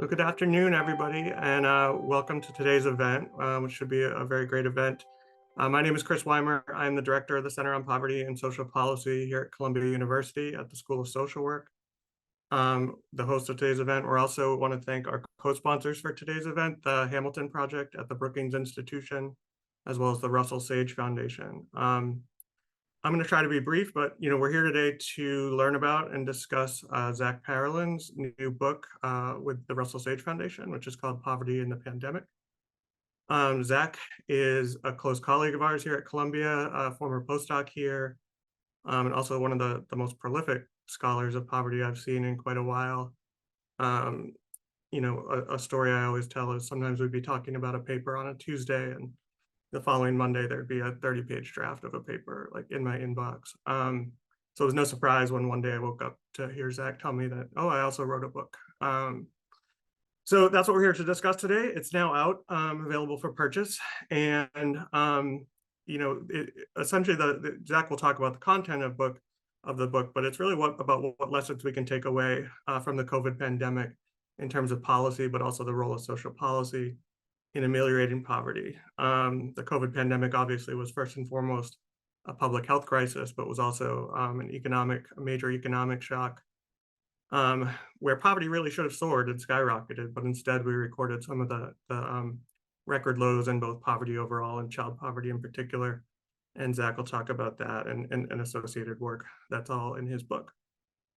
So good afternoon, everybody, and welcome to today's event, which should be a very great event. My name is Chris Weimer. I'm the director of the Center on Poverty and Social Policy here at Columbia University at the School of Social Work. The host of today's event, we also want to thank our co-sponsors for today's event, the Hamilton Project at the Brookings Institution, as well as the Russell Sage Foundation. I'm going to try to be brief, but we're here today to learn about and discuss Zach Parolin's new book with the Russell Sage Foundation, which is called Poverty in the Pandemic. Zach is a close colleague of ours here at Columbia, a former postdoc here, and also one of the most prolific scholars of poverty I've seen in quite a while. A story I always tell is sometimes we'd be talking about a paper on a Tuesday, and the following Monday, there'd be a 30-page draft of a paper like in my inbox. So it was no surprise when one day I woke up to hear Zach tell me that, oh, I also wrote a book. So that's what we're here to discuss today. It's now out, available for purchase. And, essentially Zach will talk about the content of the book, but it's really about what lessons we can take away from the COVID pandemic in terms of policy, but also the role of social policy in ameliorating poverty. The COVID pandemic obviously was first and foremost a public health crisis, but was also a major economic shock, where poverty really should have soared and skyrocketed, but instead we recorded some of the record lows in both poverty overall and child poverty in particular. And Zach will talk about that and associated work. That's all in his book.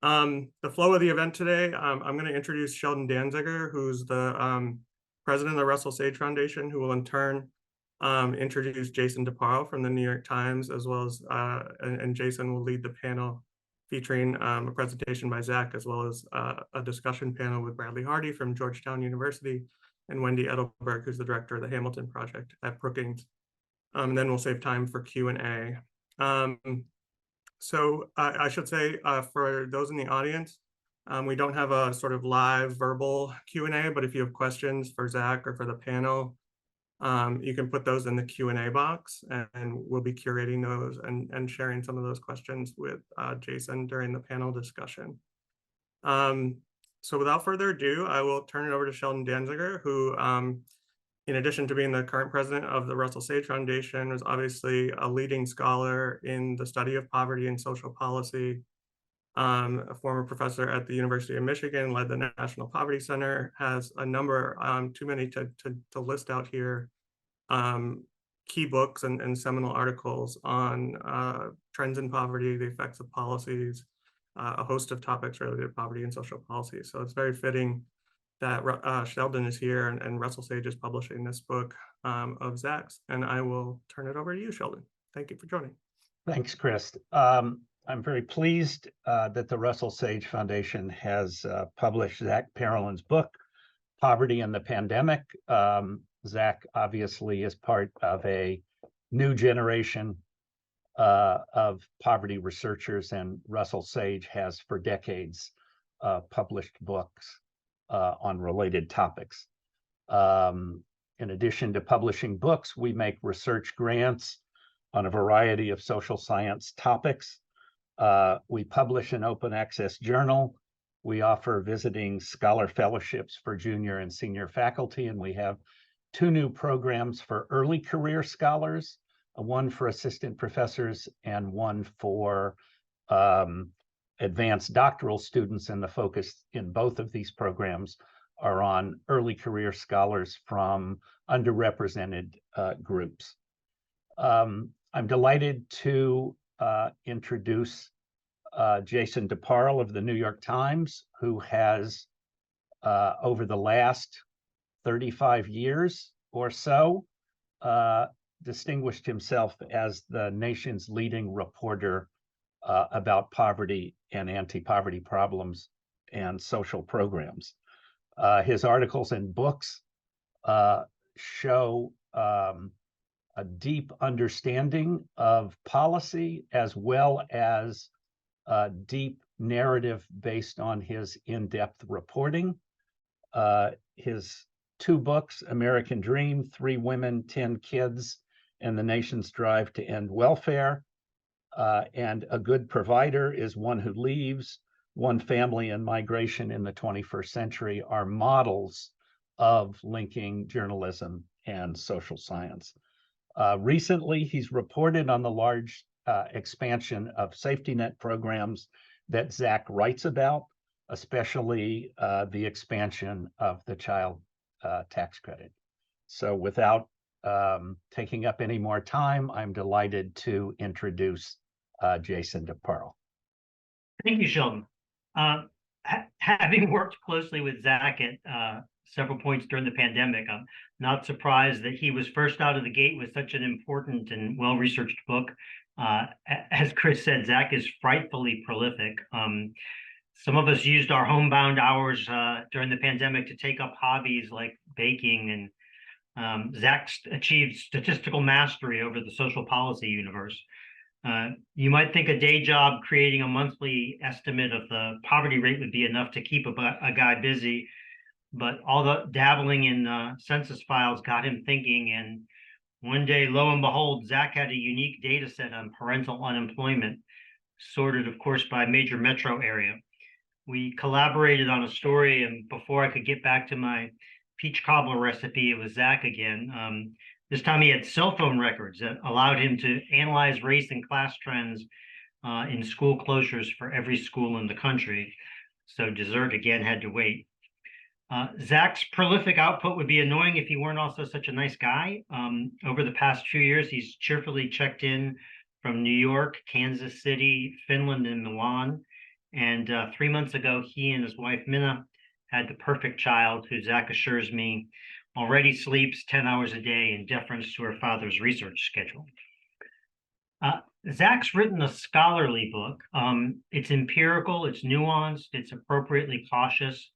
The flow of the event today, I'm going to introduce Sheldon Danziger, who's the president of the Russell Sage Foundation, who will in turn introduce Jason DeParle from the New York Times, as well as, and Jason will lead the panel featuring a presentation by Zach, as well as a discussion panel with Bradley Hardy from Georgetown University and Wendy Edelberg, who's the director of the Hamilton Project at Brookings. And then we'll save time for Q&A. So I should say, for those in the audience, we don't have a sort of live verbal Q&A, but if you have questions for Zach or for the panel, you can put those in the Q&A box, and we'll be curating those and sharing some of those questions with Jason during the panel discussion. So without further ado, I will turn it over to Sheldon Danziger, who, in addition to being the current president of the Russell Sage Foundation, was obviously a leading scholar in the study of poverty and social policy. A former professor at the University of Michigan, led the National Poverty Center, has a number, too many to list out here, key books and seminal articles on trends in poverty, the effects of policies, a host of topics related to poverty and social policy. So it's very fitting that Sheldon is here and Russell Sage is publishing this book of Zach's. And I will turn it over to you, Sheldon. Thank you for joining. Thanks, Chris. I'm very pleased that the Russell Sage Foundation has published Zach Parolin's book, Poverty in the Pandemic. Zach obviously is part of a new generation of poverty researchers, and Russell Sage has for decades published books on related topics. In addition to publishing books, we make research grants on a variety of social science topics. We publish an open access journal. We offer visiting scholar fellowships for junior and senior faculty, and we have 2 new programs for early career scholars, one for assistant professors and one for advanced doctoral students, and the focus in both of these programs are on early career scholars from underrepresented groups. I'm delighted to introduce Jason DeParle of the New York Times, who has, over the last 35 years or so, distinguished himself as the nation's leading reporter about poverty and anti-poverty problems and social programs. His articles and books show a deep understanding of policy, as well as deep narrative based on his in-depth reporting. His 2 books, American Dream, 3 Women, 10 Kids, and the Nation's Drive to End Welfare, and A Good Provider is One Who Leaves, One Family and Migration in the 21st Century are models of linking journalism and social science. Recently, he's reported on the large expansion of safety net programs that Zach writes about, especially the expansion of the child tax credit. So without taking up any more time, I'm delighted to introduce Jason DeParle. Thank you, Sheldon. Having worked closely with Zach at several points during the pandemic, I'm not surprised that he was first out of the gate with such an important and well-researched book. As Chris said, Zach is frightfully prolific. Some of us used our homebound hours during the pandemic to take up hobbies like baking, and Zach achieved statistical mastery over the social policy universe. You might think a day job creating a monthly estimate of the poverty rate would be enough to keep a guy busy, but all the dabbling in census files got him thinking, and one day, lo and behold, Zach had a unique data set on parental unemployment, sorted, of course, by major metro area. We collaborated on a story, and before I could get back to my peach cobbler recipe, it was Zach again. This time he had cell phone records that allowed him to analyze race and class trends in school closures for every school in the country. So dessert again had to wait. Zach's prolific output would be annoying if he weren't also such a nice guy. Over the past few years, he's cheerfully checked in from New York, Kansas City, Finland, and Milan. And 3 months ago, he and his wife, Minna, had the perfect child who, Zach assures me, already sleeps 10 hours a day in deference to her father's research schedule. Zach's written a scholarly book. It's empirical, it's nuanced, it's appropriately cautious,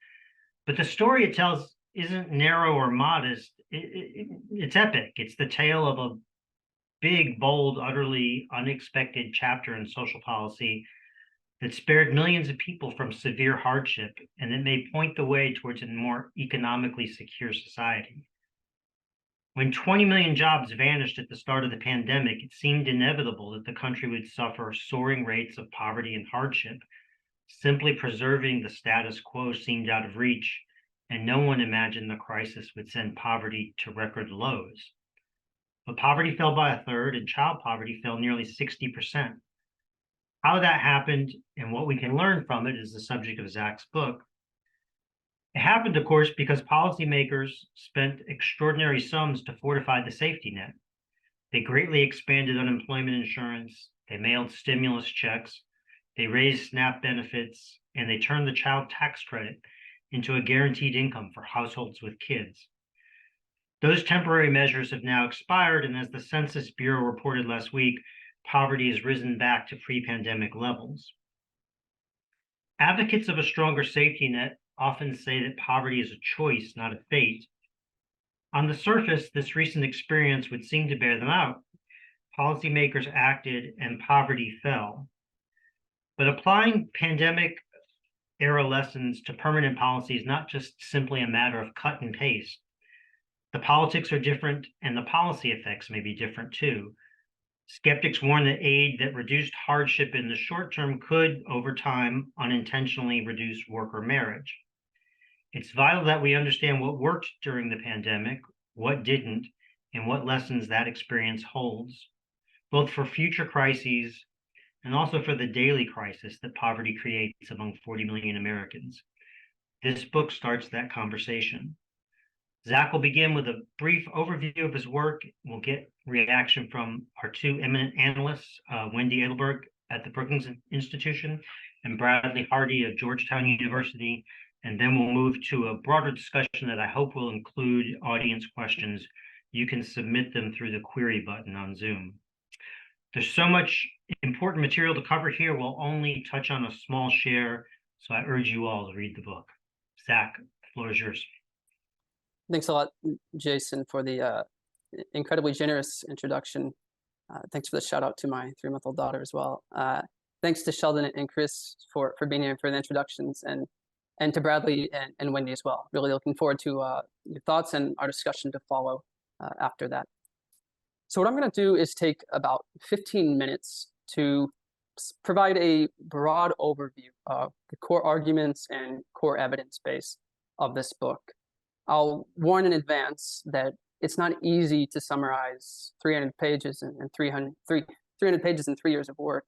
but the story it tells isn't narrow or modest. It's epic. It's the tale of a big, bold, utterly unexpected chapter in social policy that spared millions of people from severe hardship, and that may point the way towards a more economically secure society. When 20 million jobs vanished at the start of the pandemic, it seemed inevitable that the country would suffer soaring rates of poverty and hardship. Simply preserving the status quo seemed out of reach, and no one imagined the crisis would send poverty to record lows. But poverty fell by a third, and child poverty fell nearly 60%. How that happened and what we can learn from it is the subject of Zach's book. It happened, of course, because policymakers spent extraordinary sums to fortify the safety net. They greatly expanded unemployment insurance, they mailed stimulus checks, they raised SNAP benefits, and they turned the child tax credit into a guaranteed income for households with kids. Those temporary measures have now expired, and as the Census Bureau reported last week, poverty has risen back to pre-pandemic levels. Advocates of a stronger safety net often say that poverty is a choice, not a fate. On the surface, this recent experience would seem to bear them out. Policymakers acted and poverty fell. But applying pandemic-era lessons to permanent policy is not just simply a matter of cut and paste. The politics are different, and the policy effects may be different too. Skeptics warn that aid that reduced hardship in the short term could, over time, unintentionally reduce work or marriage. It's vital that we understand what worked during the pandemic, what didn't, and what lessons that experience holds, both for future crises and also for the daily crisis that poverty creates among 40 million Americans. This book starts that conversation. Zach will begin with a brief overview of his work. We'll get reaction from our two eminent analysts, Wendy Edelberg at the Brookings Institution and Bradley Hardy of Georgetown University. And then we'll move to a broader discussion that I hope will include audience questions. You can submit them through the query button on Zoom. There's so much important material to cover here. We'll only touch on a small share, so I urge you all to read the book. Zach, the floor is yours. Thanks a lot, Jason, for the incredibly generous introduction. Thanks for the shout out to my 3-month-old daughter as well. Thanks to Sheldon and Chris for being here for the introductions, and to Bradley and Wendy as well. Really looking forward to your thoughts and our discussion to follow after that. So what I'm going to do is take about 15 minutes to provide a broad overview of the core arguments and core evidence base of this book. I'll warn in advance that it's not easy to summarize 300 pages and 300 pages and 3 years of work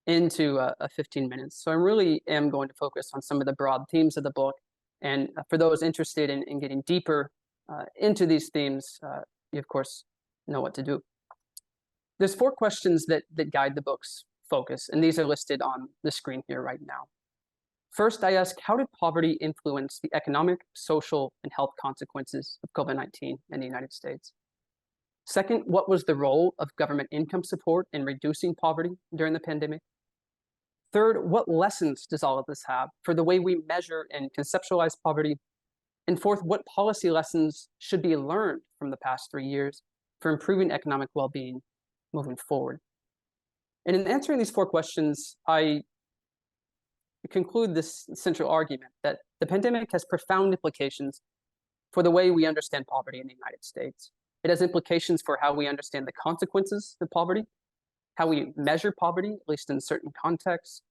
into 15 minutes. So I really am going to focus on some of the broad themes of the book. And for those interested in getting deeper into these themes, you of course know what to do. There's 4 questions that guide the book's focus, and these are listed on the screen here right now. First, I ask, how did poverty influence the economic, social, and health consequences of COVID-19 in the United States? Second, what was the role of government income support in reducing poverty during the pandemic? Third, what lessons does all of this have for the way we measure and conceptualize poverty? And fourth, what policy lessons should be learned from the past 3 years for improving economic well-being moving forward? And in answering these 4 questions, I conclude this central argument that the pandemic has profound implications for the way we understand poverty in the United States. It has implications for how we understand the consequences of poverty, how we measure poverty, at least in certain contexts,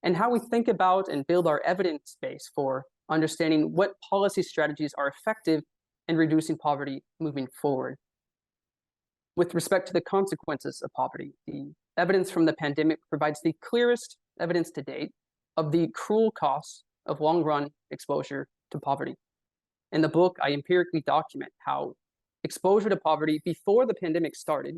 and how we think about and build our evidence base for understanding what policy strategies are effective in reducing poverty moving forward. With respect to the consequences of poverty, the evidence from the pandemic provides the clearest evidence to date of the cruel costs of long-run exposure to poverty. In the book, I empirically document how exposure to poverty before the pandemic started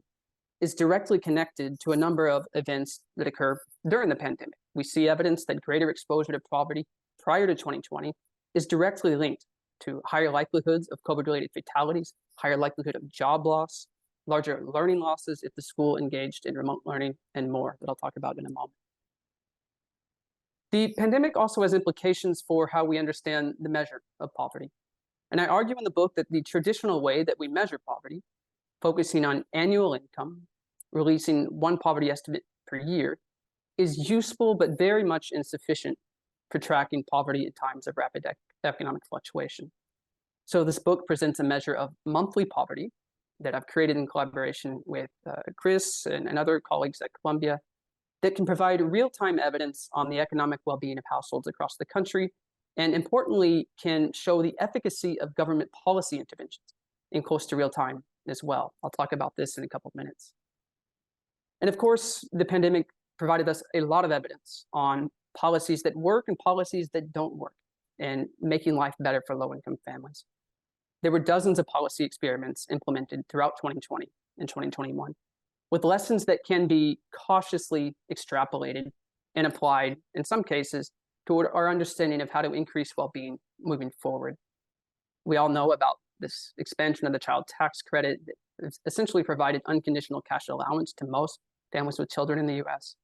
is directly connected to a number of events that occur during the pandemic. We see evidence that greater exposure to poverty prior to 2020 is directly linked to higher likelihoods of COVID-related fatalities, higher likelihood of job loss, larger learning losses if the school engaged in remote learning, and more that I'll talk about in a moment. The pandemic also has implications for how we understand the measure of poverty. And I argue in the book that the traditional way that we measure poverty, focusing on annual income, releasing one poverty estimate per year, is useful but very much insufficient for tracking poverty in times of rapid economic fluctuation. So this book presents a measure of monthly poverty that I've created in collaboration with Chris and other colleagues at Columbia that can provide real-time evidence on the economic well-being of households across the country, and importantly, can show the efficacy of government policy interventions in close to real time as well. I'll talk about this in a couple of minutes. And of course, the pandemic provided us a lot of evidence on policies that work and policies that don't work in making life better for low-income families. There were dozens of policy experiments implemented throughout 2020 and 2021, with lessons that can be cautiously extrapolated and applied, in some cases, toward our understanding of how to increase well-being moving forward. We all know about this expansion of the child tax credit that essentially provided unconditional cash allowance to most families with children in the US.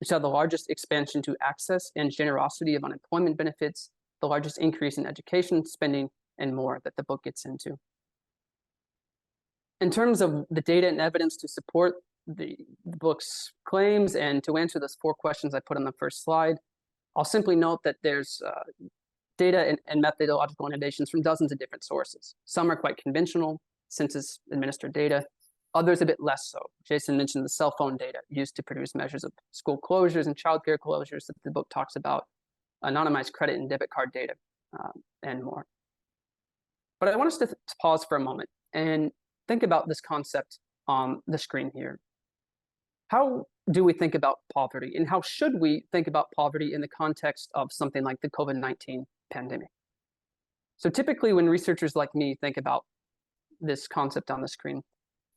We saw the largest expansion to access and generosity of unemployment benefits, the largest increase in education spending, and more that the book gets into. In terms of the data and evidence to support the book's claims and to answer those 4 questions I put on the first slide, I'll simply note that there's data and methodological annotations from dozens of different sources. Some are quite conventional, census-administered data, others a bit less so. Jason mentioned the cell phone data used to produce measures of school closures and childcare closures that the book talks about, anonymized credit and debit card data, and more. But I want us to pause for a moment and think about this concept on the screen here. How do we think about poverty, and how should we think about poverty in the context of something like the COVID-19 pandemic? So typically when researchers like me think about this concept on the screen,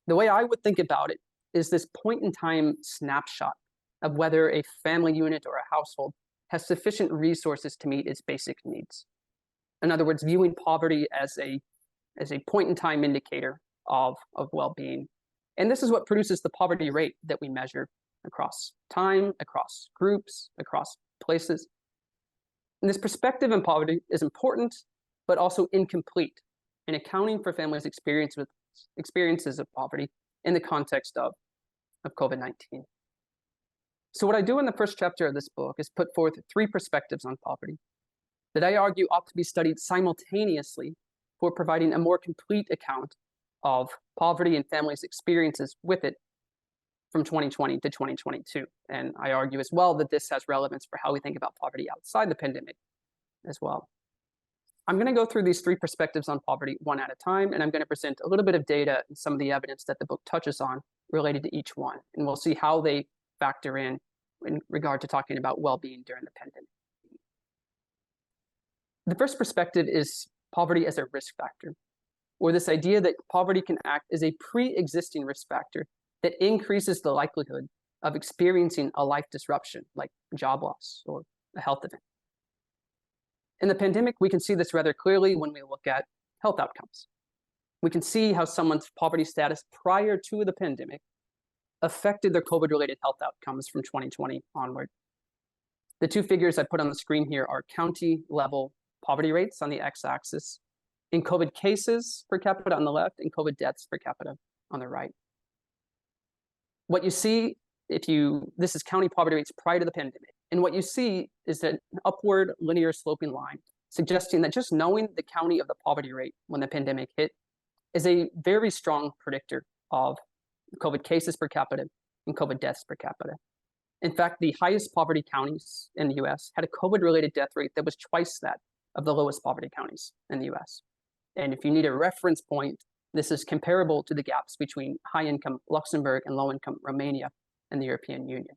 the way I would think about it is this point in time snapshot of whether a family unit or a household has sufficient resources to meet its basic needs. In other words, viewing poverty as a point in time indicator of well-being. And this is what produces the poverty rate that we measure across time, across groups, across places. And this perspective on poverty is important, but also incomplete in accounting for families' experiences of poverty in the context of COVID-19. So what I do in the first chapter of this book is put forth 3 perspectives on poverty that I argue ought to be studied simultaneously for providing a more complete account of poverty and families' experiences with it, from 2020 to 2022. And I argue as well that this has relevance for how we think about poverty outside the pandemic as well. I'm going to go through these three perspectives on poverty one at a time, and I'm going to present a little bit of data and some of the evidence that the book touches on related to each one. And we'll see how they factor in regard to talking about well-being during the pandemic. The first perspective is poverty as a risk factor, or this idea that poverty can act as a pre-existing risk factor that increases the likelihood of experiencing a life disruption like job loss or a health event. In the pandemic, we can see this rather clearly when we look at health outcomes. We can see how someone's poverty status prior to the pandemic affected their COVID-related health outcomes from 2020 onward. The two figures I put on the screen here are county-level poverty rates on the x-axis, in COVID cases per capita on the left, and COVID deaths per capita on the right. What you see, this is county poverty rates prior to the pandemic. And what you see is an upward linear sloping line, suggesting that just knowing the county of the poverty rate when the pandemic hit is a very strong predictor of COVID cases per capita and COVID deaths per capita. In fact, the highest poverty counties in the US had a COVID-related death rate that was twice that of the lowest poverty counties in the US. And if you need a reference point, this is comparable to the gaps between high-income Luxembourg and low-income Romania in the European Union.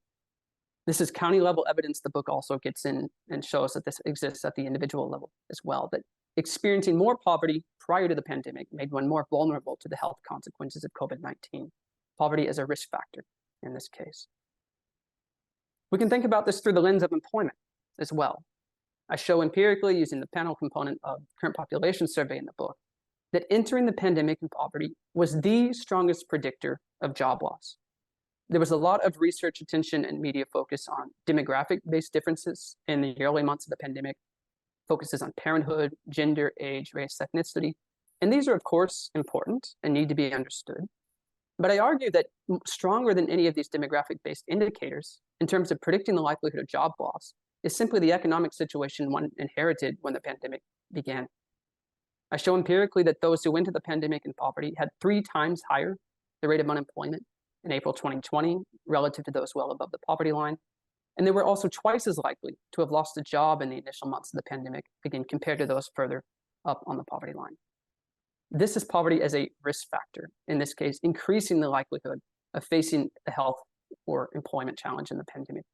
This is county-level evidence. The book also gets in and shows that this exists at the individual level as well, that experiencing more poverty prior to the pandemic made one more vulnerable to the health consequences of COVID-19. Poverty as a risk factor in this case. We can think about this through the lens of employment as well. I show empirically, using the panel component of current population survey in the book, that entering the pandemic in poverty was the strongest predictor of job loss. There was a lot of research attention and media focus on demographic-based differences in the early months of the pandemic, focuses on parenthood, gender, age, race, ethnicity. And these are, of course, important and need to be understood. But I argue that stronger than any of these demographic-based indicators, in terms of predicting the likelihood of job loss, is simply the economic situation one inherited when the pandemic began. I show empirically that those who went into the pandemic in poverty had 3 times higher the rate of unemployment in April 2020 relative to those well above the poverty line. And they were also twice as likely to have lost a job in the initial months of the pandemic, again, compared to those further up on the poverty line. This is poverty as a risk factor, in this case, increasing the likelihood of facing a health or employment challenge in the pandemic.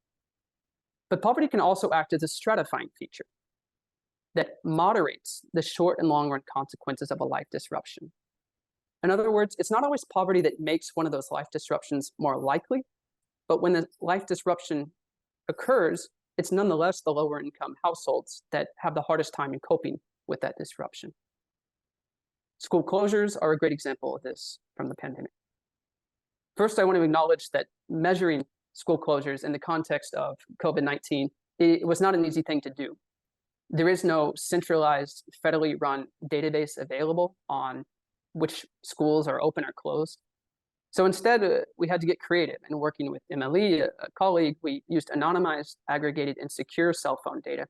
But poverty can also act as a stratifying feature that moderates the short and long run consequences of a life disruption. In other words, it's not always poverty that makes one of those life disruptions more likely, but when the life disruption occurs, it's nonetheless the lower income households that have the hardest time in coping with that disruption. School closures are a great example of this from the pandemic. First, I want to acknowledge that measuring school closures in the context of COVID-19, it was not an easy thing to do. There is no centralized, federally run database available on which schools are open or closed. So instead, we had to get creative. And working with Emily, a colleague, we used anonymized, aggregated, and secure cell phone data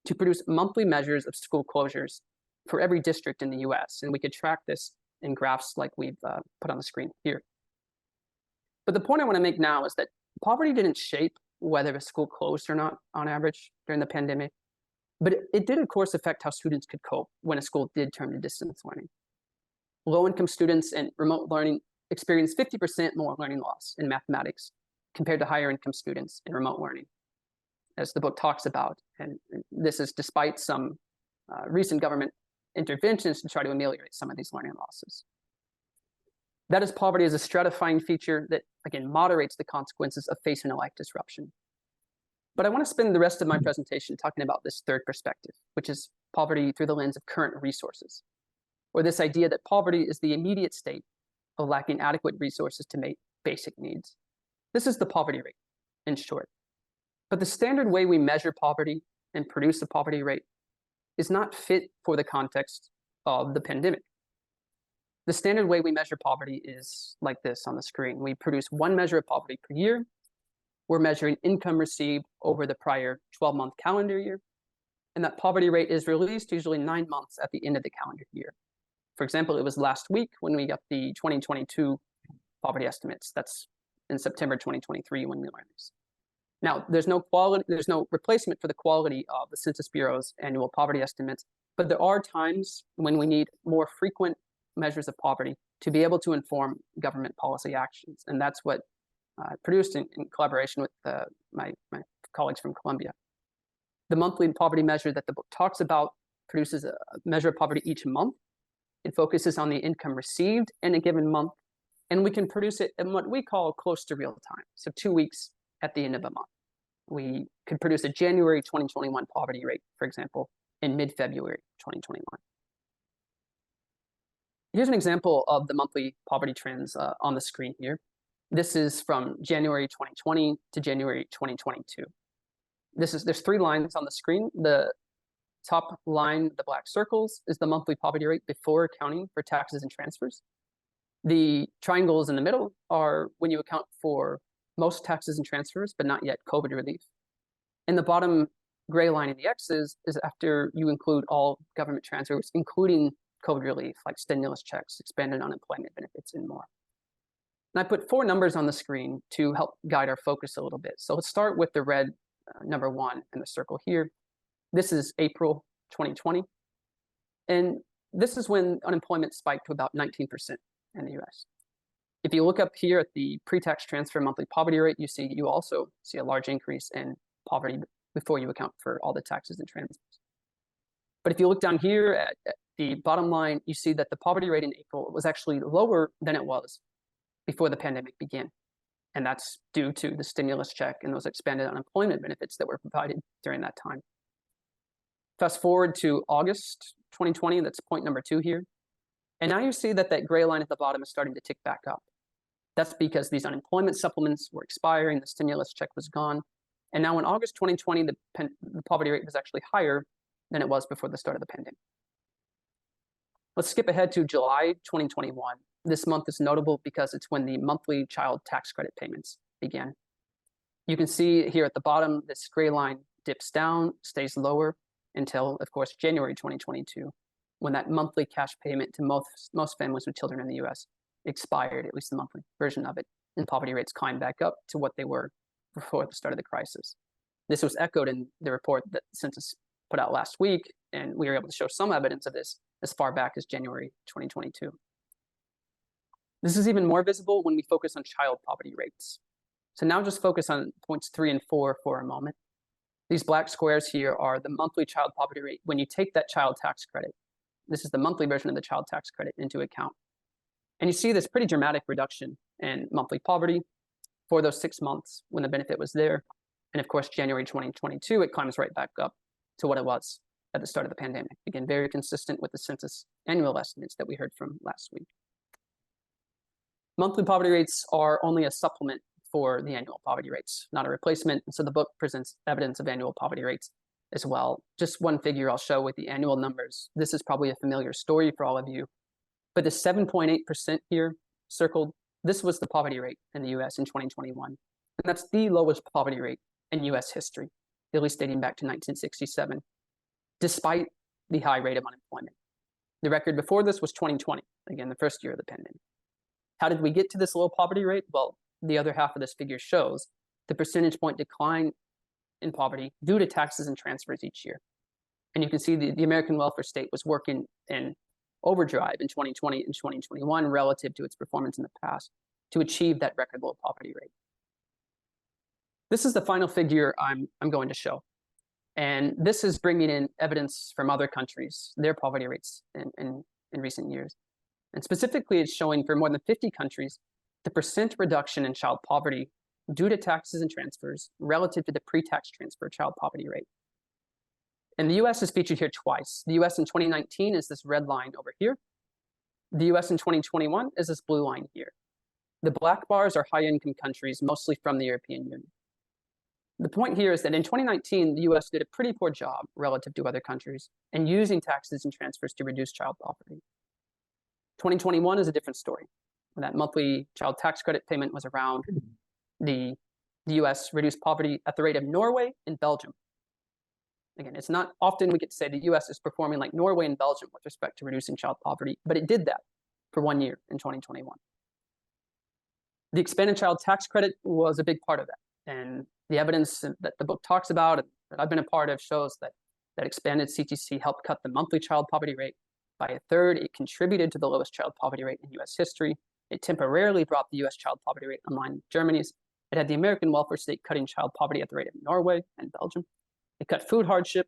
to produce monthly measures of school closures for every district in the US. And we could track this in graphs like we've put on the screen here. But the point I want to make now is that poverty didn't shape whether a school closed or not on average during the pandemic, but it did, of course, affect how students could cope when a school did turn to distance learning. Low-income students and remote learning experienced 50% more learning loss in mathematics compared to higher-income students in remote learning, as the book talks about. And this is despite some recent government interventions to try to ameliorate some of these learning losses. That is poverty as a stratifying feature that, again, moderates the consequences of facing a life disruption. But I want to spend the rest of my presentation talking about this third perspective, which is poverty through the lens of current resources, or this idea that poverty is the immediate state of lacking adequate resources to meet basic needs. This is the poverty rate, in short. But the standard way we measure poverty and produce a poverty rate is not fit for the context of the pandemic. The standard way we measure poverty is like this on the screen. We produce one measure of poverty per year. We're measuring income received over the prior 12-month calendar year. And that poverty rate is released usually 9 months at the end of the calendar year. For example, it was last week when we got the 2022 poverty estimates. That's in September 2023 when we learned this. Now, there's no replacement for the quality of the Census Bureau's annual poverty estimates, but there are times when we need more frequent measures of poverty to be able to inform government policy actions. And that's what I produced in collaboration with my colleagues from Columbia. The monthly poverty measure that the book talks about produces a measure of poverty each month. It focuses on the income received in a given month, and we can produce it in what we call close to real time. So 2 weeks at the end of a month. We could produce a January 2021 poverty rate, for example, in mid-February 2021. Here's an example of the monthly poverty trends on the screen here. This is from January 2020 to January 2022. There's 3 lines on the screen. The top line, the black circles, is the monthly poverty rate before accounting for taxes and transfers. The triangles in the middle are when you account for most taxes and transfers, but not yet COVID relief. And the bottom gray line in the X's is after you include all government transfers, including COVID relief, like stimulus checks, expanded unemployment benefits, and more. And I put 4 numbers on the screen to help guide our focus a little bit. So let's start with the red number 1 in the circle here. This is April 2020. And this is when unemployment spiked to about 19% in the US. If you look up here at the pre-tax transfer monthly poverty rate, you also see a large increase in poverty before you account for all the taxes and transfers. But if you look down here at the bottom line, you see that the poverty rate in April was actually lower than it was before the pandemic began. And that's due to the stimulus check and those expanded unemployment benefits that were provided during that time. Fast forward to August 2020, that's point number 2 here. And now you see that that gray line at the bottom is starting to tick back up. That's because these unemployment supplements were expiring, the stimulus check was gone. And now in August 2020, the poverty rate was actually higher than it was before the start of the pandemic. Let's skip ahead to July 2021. This month is notable because it's when the monthly child tax credit payments began. You can see here at the bottom, this gray line dips down, stays lower until, of course, January 2022, when that monthly cash payment to most families with children in the US expired, at least the monthly version of it, and poverty rates climbed back up to what they were before the start of the crisis. This was echoed in the report that the Census put out last week, and we were able to show some evidence of this as far back as January 2022. This is even more visible when we focus on child poverty rates. So now just focus on points 3 and 4 for a moment. These black squares here are the monthly child poverty rate when you take that child tax credit. This is the monthly version of the child tax credit into account. And you see this pretty dramatic reduction in monthly poverty for those 6 months when the benefit was there. And of course, January 2022, it climbs right back up to what it was at the start of the pandemic. Again, very consistent with the census annual estimates that we heard from last week. Monthly poverty rates are only a supplement for the annual poverty rates, not a replacement. And so the book presents evidence of annual poverty rates as well. Just one figure I'll show with the annual numbers. This is probably a familiar story for all of you, but the 7.8% here circled, this was the poverty rate in the US in 2021. And that's the lowest poverty rate in US history, at least dating back to 1967, despite the high rate of unemployment. The record before this was 2020, again, the first year of the pandemic. How did we get to this low poverty rate? Well, the other half of this figure shows the percentage point decline in poverty due to taxes and transfers each year. And you can see the American welfare state was working in overdrive in 2020 and 2021 relative to its performance in the past to achieve that record low poverty rate. This is the final figure I'm going to show. And this is bringing in evidence from other countries, their poverty rates in recent years. And specifically, it's showing for more than 50 countries, the percent reduction in child poverty due to taxes and transfers relative to the pre-tax transfer child poverty rate. And the US is featured here twice. The US in 2019 is this red line over here. The US in 2021 is this blue line here. The black bars are high-income countries, mostly from the European Union. The point here is that in 2019, the US did a pretty poor job relative to other countries in using taxes and transfers to reduce child poverty. 2021 is a different story. When that monthly child tax credit payment was around, the US reduced poverty at the rate of Norway and Belgium. Again, it's not often we get to say the US is performing like Norway and Belgium with respect to reducing child poverty, but it did that for 1 year in 2021. The expanded child tax credit was a big part of that. And the evidence that the book talks about, that I've been a part of, shows that expanded CTC helped cut the monthly child poverty rate by a third. It contributed to the lowest child poverty rate in US history. It temporarily brought the US child poverty rate in line with Germany's. It had the American welfare state cutting child poverty at the rate of Norway and Belgium. It cut food hardship.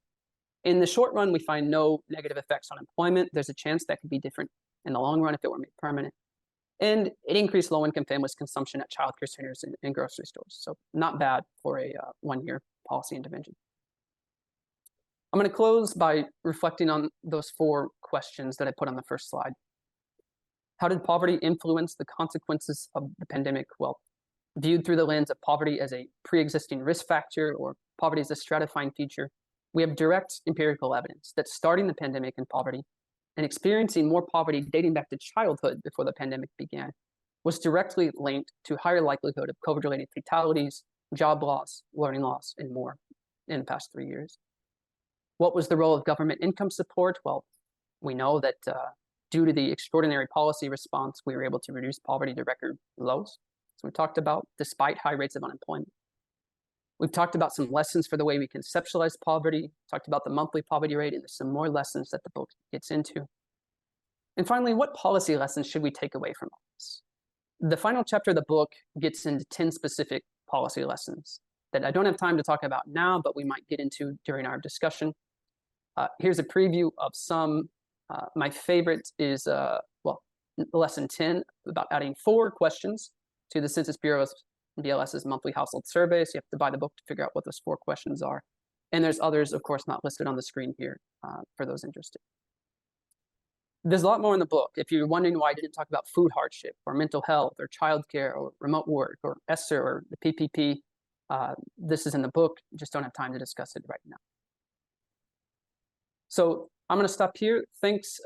In the short run, we find no negative effects on employment. There's a chance that could be different in the long run if it were made permanent. And it increased low-income families' consumption at childcare centers and grocery stores. So not bad for a one-year policy intervention. I'm going to close by reflecting on those 4 questions that I put on the first slide. How did poverty influence the consequences of the pandemic? Well, viewed through the lens of poverty as a pre-existing risk factor or poverty as a stratifying feature, we have direct empirical evidence that starting the pandemic in poverty and experiencing more poverty dating back to childhood before the pandemic began was directly linked to higher likelihood of COVID-related fatalities, job loss, learning loss, and more in the past 3 years. What was the role of government income support? Well, we know that due to the extraordinary policy response, we were able to reduce poverty to record lows, as we talked about, despite high rates of unemployment. We've talked about some lessons for the way we conceptualize poverty, talked about the monthly poverty rate, and there's some more lessons that the book gets into. And finally, what policy lessons should we take away from all this? The final chapter of the book gets into 10 specific policy lessons that I don't have time to talk about now, but we might get into during our discussion. Here's a preview of some. My favorite is, lesson 10, about adding 4 questions to the Census Bureau's BLS's monthly household survey. So you have to buy the book to figure out what those 4 questions are. And there's others, of course, not listed on the screen here for those interested. There's a lot more in the book. If you're wondering why I didn't talk about food hardship or mental health or childcare or remote work or ESSER or the PPP, this is in the book. Just don't have time to discuss it right now. So I'm going to stop here. Thanks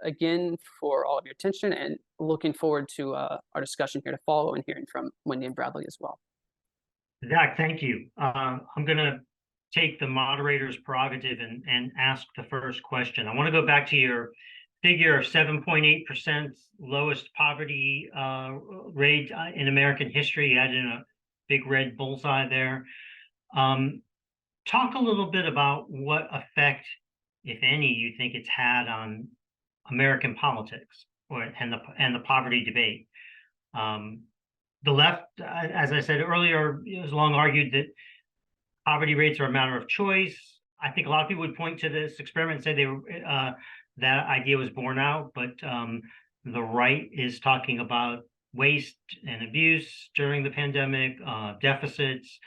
again for all of your attention, and looking forward to our discussion here to follow and hearing from Wendy and Bradley as well. Zach, thank you. I'm going to take the moderator's prerogative and ask the first question. I want to go back to your figure of 7.8% lowest poverty rate in American history. You had in a big red bullseye there. Talk a little bit about what effect, if any, you think it's had on American politics and the poverty debate. The left, as I said earlier, has long argued that poverty rates are a matter of choice. I think a lot of people would point to this experiment and say they were, that idea was borne out, but the right is talking about waste and abuse during the pandemic, deficits,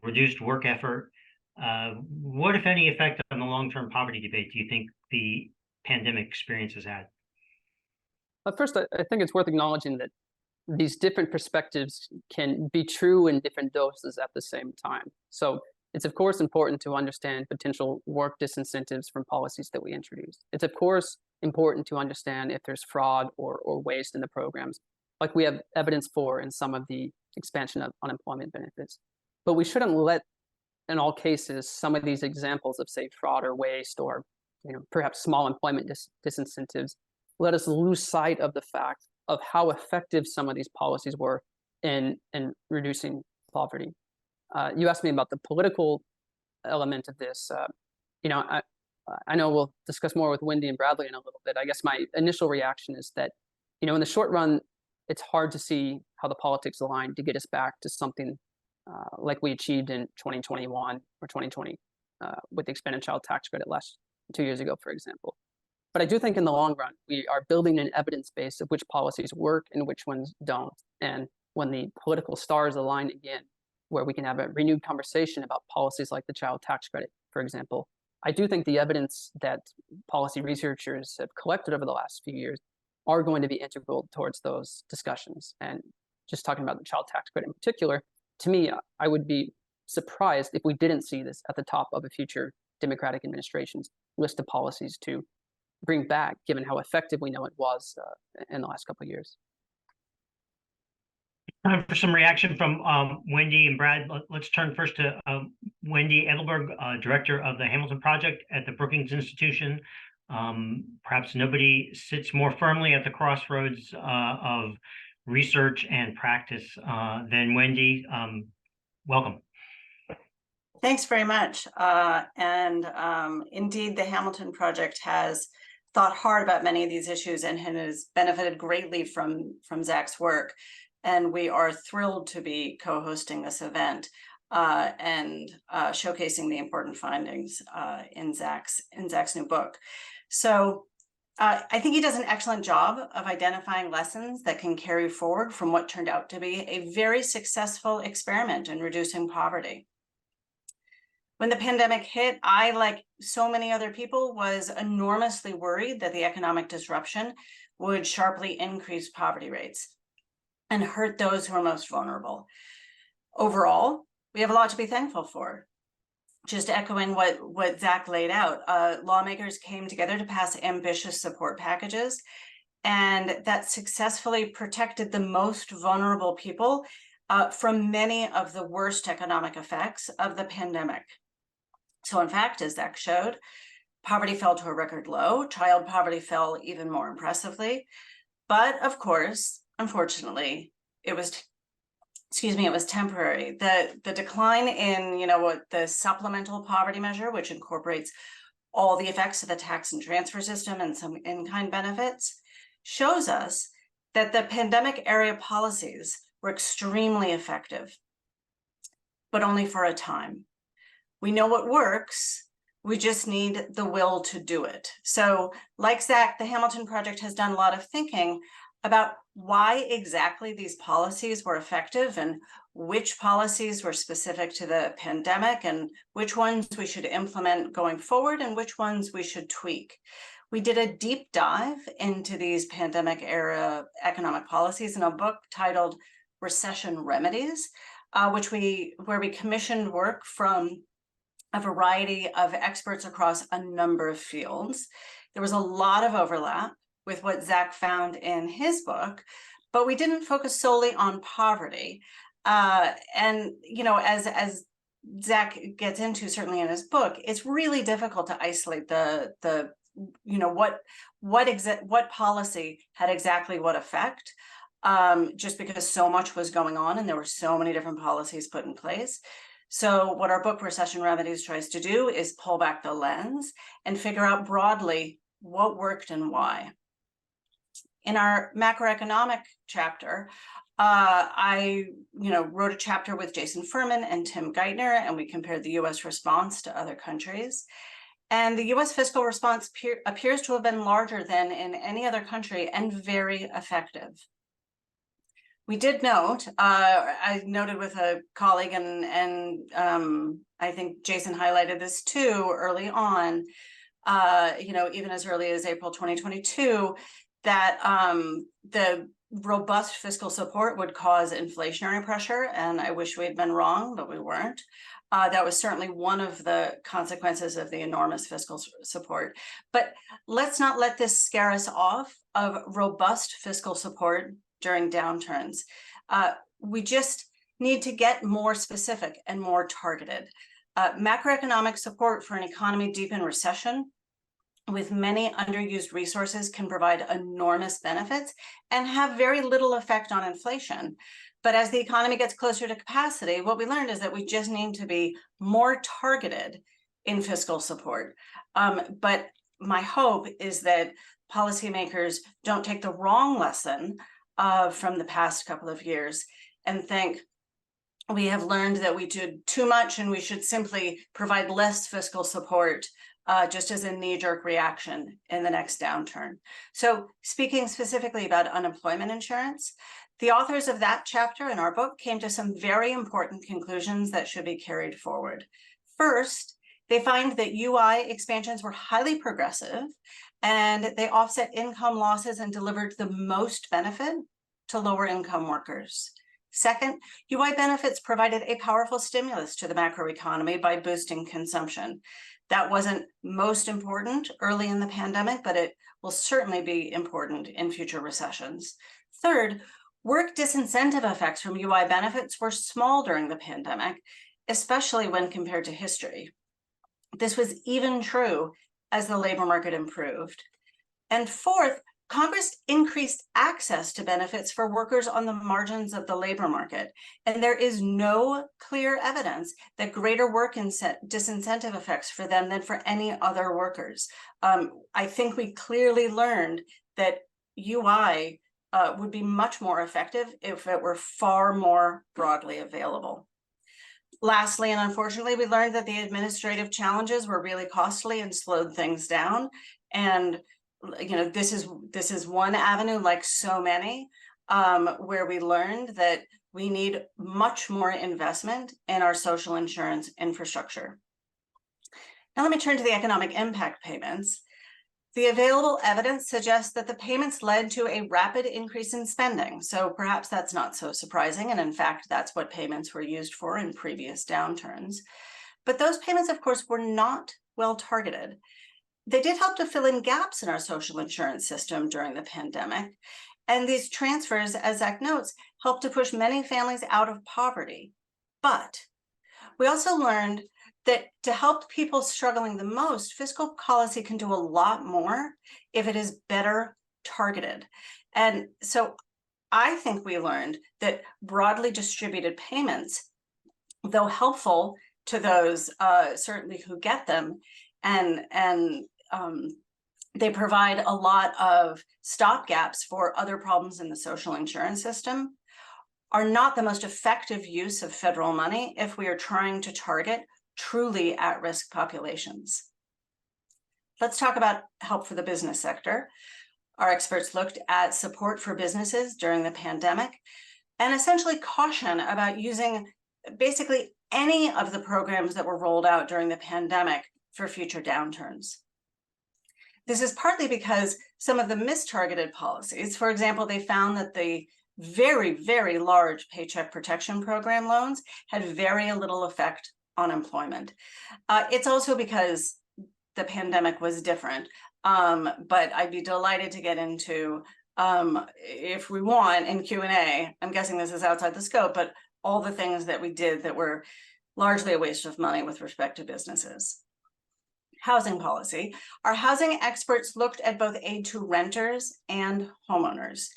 reduced work effort. What, if any, effect on the long-term poverty debate do you think the pandemic experience has had? First, I think it's worth acknowledging that these different perspectives can be true in different doses at the same time. So it's, of course, important to understand potential work disincentives from policies that we introduce. It's, of course, important to understand if there's fraud or waste in the programs, like we have evidence for in some of the expansion of unemployment benefits. But we shouldn't let, in all cases, some of these examples of, say, fraud or waste or perhaps small employment disincentives let us lose sight of the fact of how effective some of these policies were in reducing poverty. You asked me about the political element of this. I know we'll discuss more with Wendy and Bradley in a little bit. I guess my initial reaction is that, in the short run, it's hard to see how the politics align to get us back to something like we achieved in 2021 or 2020 with the expanded child tax credit 2 years ago, for example. But I do think in the long run, we are building an evidence base of which policies work and which ones don't. And when the political stars align again, where we can have a renewed conversation about policies like the child tax credit, for example, I do think the evidence that policy researchers have collected over the last few years are going to be integral towards those discussions. And just talking about the child tax credit in particular, to me, I would be surprised if we didn't see this at the top of a future Democratic administration's list of policies to bring back, given how effective we know it was in the last couple of years. Time for some reaction from Wendy and Brad. Let's turn first to Wendy Edelberg, Director of the Hamilton Project at the Brookings Institution. Perhaps nobody sits more firmly at the crossroads of research and practice. Then Wendy, welcome. Thanks very much. Indeed, the Hamilton Project has thought hard about many of these issues and has benefited greatly from Zach's work. And we are thrilled to be co-hosting this event and showcasing the important findings in Zach's new book. So I think he does an excellent job of identifying lessons that can carry forward from what turned out to be a very successful experiment in reducing poverty. When the pandemic hit, I, like so many other people, was enormously worried that the economic disruption would sharply increase poverty rates and hurt those who are most vulnerable. Overall, we have a lot to be thankful for. Just echoing what Zach laid out, lawmakers came together to pass ambitious support packages, and that successfully protected the most vulnerable people from many of the worst economic effects of the pandemic. So in fact, as Zach showed, poverty fell to a record low. Child poverty fell even more impressively. But of course, unfortunately, it was temporary. The decline in, what the supplemental poverty measure, which incorporates all the effects of the tax and transfer system and some in-kind benefits, shows us that the pandemic area policies were extremely effective, but only for a time. We know what works, we just need the will to do it. So like Zach, the Hamilton Project has done a lot of thinking about why exactly these policies were effective and which policies were specific to the pandemic and which ones we should implement going forward and which ones we should tweak. We did a deep dive into these pandemic era economic policies in a book titled Recession Remedies, where we commissioned work from a variety of experts across a number of fields. There was a lot of overlap with what Zach found in his book, but we didn't focus solely on poverty. As Zach gets into certainly in his book, it's really difficult to isolate what policy had exactly what effect, just because so much was going on and there were so many different policies put in place. So what our book Recession Remedies tries to do is pull back the lens and figure out broadly what worked and why. In our macroeconomic chapter, I wrote a chapter with Jason Furman and Tim Geithner, and we compared the US response to other countries. And the US fiscal response appears to have been larger than in any other country and very effective. We did note, I noted with a colleague, and I think Jason highlighted this too early on, even as early as April 2022, that the robust fiscal support would cause inflationary pressure. And I wish we had been wrong, but we weren't. That was certainly one of the consequences of the enormous fiscal support. But let's not let this scare us off of robust fiscal support during downturns. We just need to get more specific and more targeted. Macroeconomic support for an economy deep in recession with many underused resources can provide enormous benefits and have very little effect on inflation. But as the economy gets closer to capacity, what we learned is that we just need to be more targeted in fiscal support. But my hope is that policymakers don't take the wrong lesson from the past couple of years and think we have learned that we did too much and we should simply provide less fiscal support just as a knee-jerk reaction in the next downturn. So speaking specifically about unemployment insurance, the authors of that chapter in our book came to some very important conclusions that should be carried forward. First, they find that UI expansions were highly progressive and they offset income losses and delivered the most benefit to lower income workers. Second, UI benefits provided a powerful stimulus to the macroeconomy by boosting consumption. That wasn't most important early in the pandemic, but it will certainly be important in future recessions. Third, work disincentive effects from UI benefits were small during the pandemic, especially when compared to history. This was even true as the labor market improved. And fourth, Congress increased access to benefits for workers on the margins of the labor market, and there is no clear evidence that greater work disincentive effects for them than for any other workers. I think we clearly learned that UI would be much more effective if it were far more broadly available. Lastly, and unfortunately, we learned that the administrative challenges were really costly and slowed things down. And this is one avenue, like so many, where we learned that we need much more investment in our social insurance infrastructure. Now let me turn to the economic impact payments. The available evidence suggests that the payments led to a rapid increase in spending, so perhaps that's not so surprising, and in fact, that's what payments were used for in previous downturns. But those payments, of course, were not well targeted. They did help to fill in gaps in our social insurance system during the pandemic, and these transfers, as Zach notes, helped to push many families out of poverty. But we also learned that to help people struggling the most, fiscal policy can do a lot more if it is better targeted. And so I think we learned that broadly distributed payments, though helpful to those certainly who get them, and they provide a lot of stopgaps for other problems in the social insurance system, are not the most effective use of federal money if we are trying to target truly at-risk populations. Let's talk about help for the business sector. Our experts looked at support for businesses during the pandemic and essentially caution about using basically any of the programs that were rolled out during the pandemic for future downturns. This is partly because some of the mistargeted policies, for example, they found that the very, very large Paycheck Protection Program loans had very little effect on employment. It's also because the pandemic was different, but I'd be delighted to get into, if we want, in Q&A, I'm guessing this is outside the scope, but all the things that we did that were largely a waste of money with respect to businesses. Housing policy. Our housing experts looked at both aid to renters and homeowners.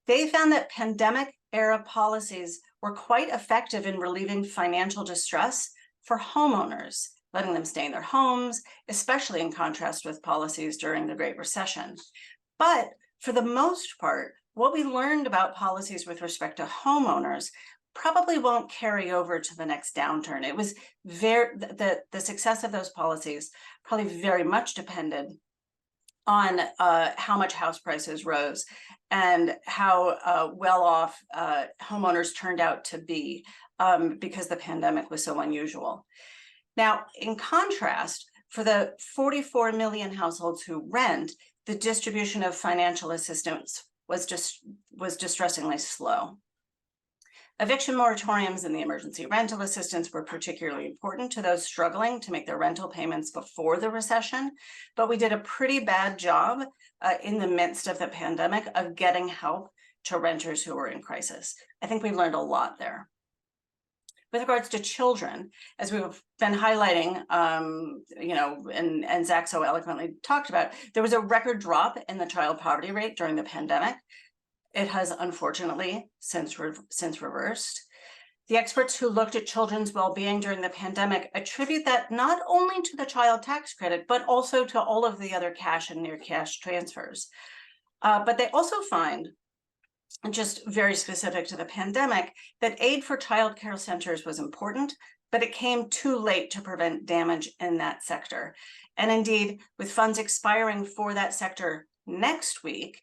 They found that pandemic-era policies were quite effective in relieving financial distress for homeowners, letting them stay in their homes, especially in contrast with policies during the Great Recession. But for the most part, what we learned about policies with respect to homeowners probably won't carry over to the next downturn. It was the success of those policies probably very much depended on how much house prices rose and how well off homeowners turned out to be because the pandemic was so unusual. Now, in contrast, for the 44 million households who rent, the distribution of financial assistance was distressingly slow. Eviction moratoriums and the emergency rental assistance were particularly important to those struggling to make their rental payments before the recession, but we did a pretty bad job in the midst of the pandemic of getting help to renters who were in crisis. I think we learned a lot there. With regards to children, as we've been highlighting, and Zach so eloquently talked about, there was a record drop in the child poverty rate during the pandemic. It has unfortunately since reversed. The experts who looked at children's well-being during the pandemic attribute that not only to the child tax credit, but also to all of the other cash and near cash transfers. But they also find, just very specific to the pandemic, that aid for child care centers was important, but it came too late to prevent damage in that sector. And indeed, with funds expiring for that sector next week,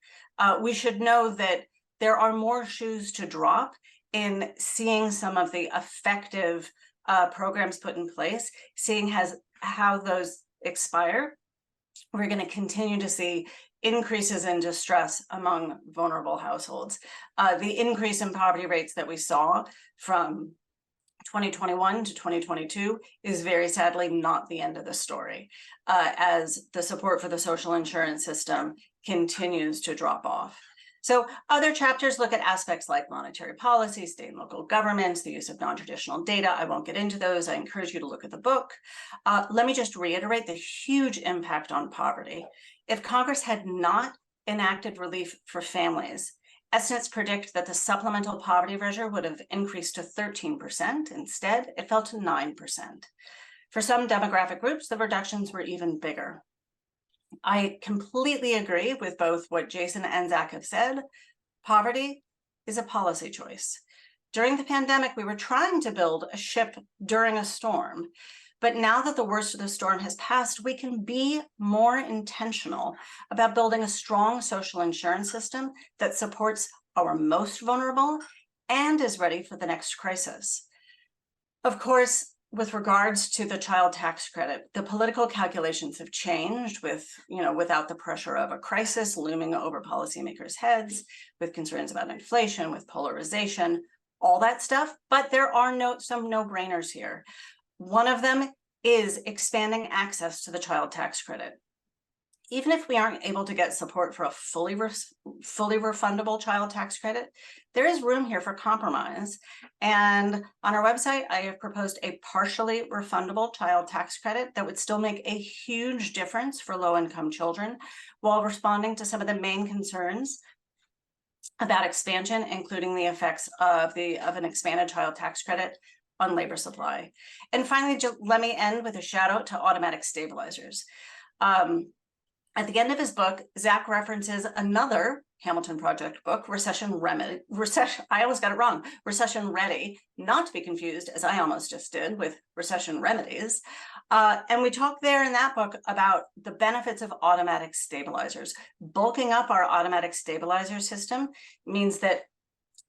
we should know that there are more shoes to drop in seeing some of the effective programs put in place, seeing how those expire. We're going to continue to see increases in distress among vulnerable households. The increase in poverty rates that we saw from 2021 to 2022 is very sadly not the end of the story, as the support for the social insurance system continues to drop off. So other chapters look at aspects like monetary policy, state and local governments, the use of non-traditional data. I won't get into those. I encourage you to look at the book. Let me just reiterate the huge impact on poverty. If Congress had not enacted relief for families. Estimates predict that the supplemental poverty measure would have increased to 13%. Instead, it fell to 9%. For some demographic groups, the reductions were even bigger. I completely agree with both what Jason and Zach have said. Poverty is a policy choice. During the pandemic, we were trying to build a ship during a storm. But now that the worst of the storm has passed, we can be more intentional about building a strong social insurance system that supports our most vulnerable and is ready for the next crisis. Of course, with regards to the child tax credit, the political calculations have changed without the pressure of a crisis looming over policymakers' heads, with concerns about inflation, with polarization, all that stuff. But there are some no-brainers here. One of them is expanding access to the child tax credit. Even if we aren't able to get support for a fully refundable child tax credit, there is room here for compromise. And on our website, I have proposed a partially refundable child tax credit that would still make a huge difference for low-income children while responding to some of the main concerns about expansion, including the effects of an expanded child tax credit on labor supply. And finally, let me end with a shout out to automatic stabilizers. At the end of his book, Zach references another Hamilton Project book, Recession Ready, not to be confused, as I almost just did, with Recession Remedies. And we talk there in that book about the benefits of automatic stabilizers. Bulking up our automatic stabilizer system means that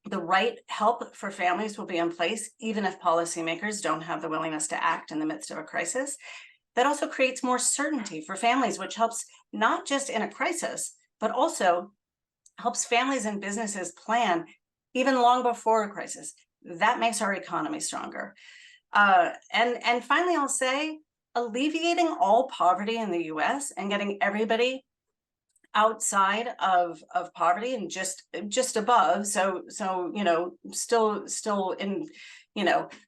the right help for families will be in place, even if policymakers don't have the willingness to act in the midst of a crisis. That also creates more certainty for families, which helps not just in a crisis, but also helps families and businesses plan even long before a crisis. That makes our economy stronger. And finally, I'll say, alleviating all poverty in the US and getting everybody outside of poverty and just above, so still in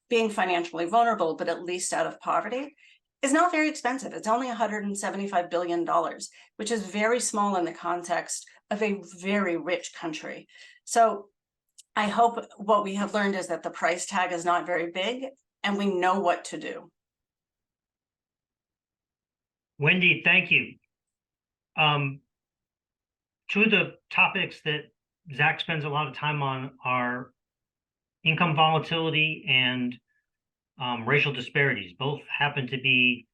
being financially vulnerable, but at least out of poverty, is not very expensive. It's only $175 billion, which is very small in the context of a very rich country. So I hope what we have learned is that the price tag is not very big and we know what to do. Wendy, thank you. Two of the topics that Zach spends a lot of time on are income volatility and racial disparities. Both happen to be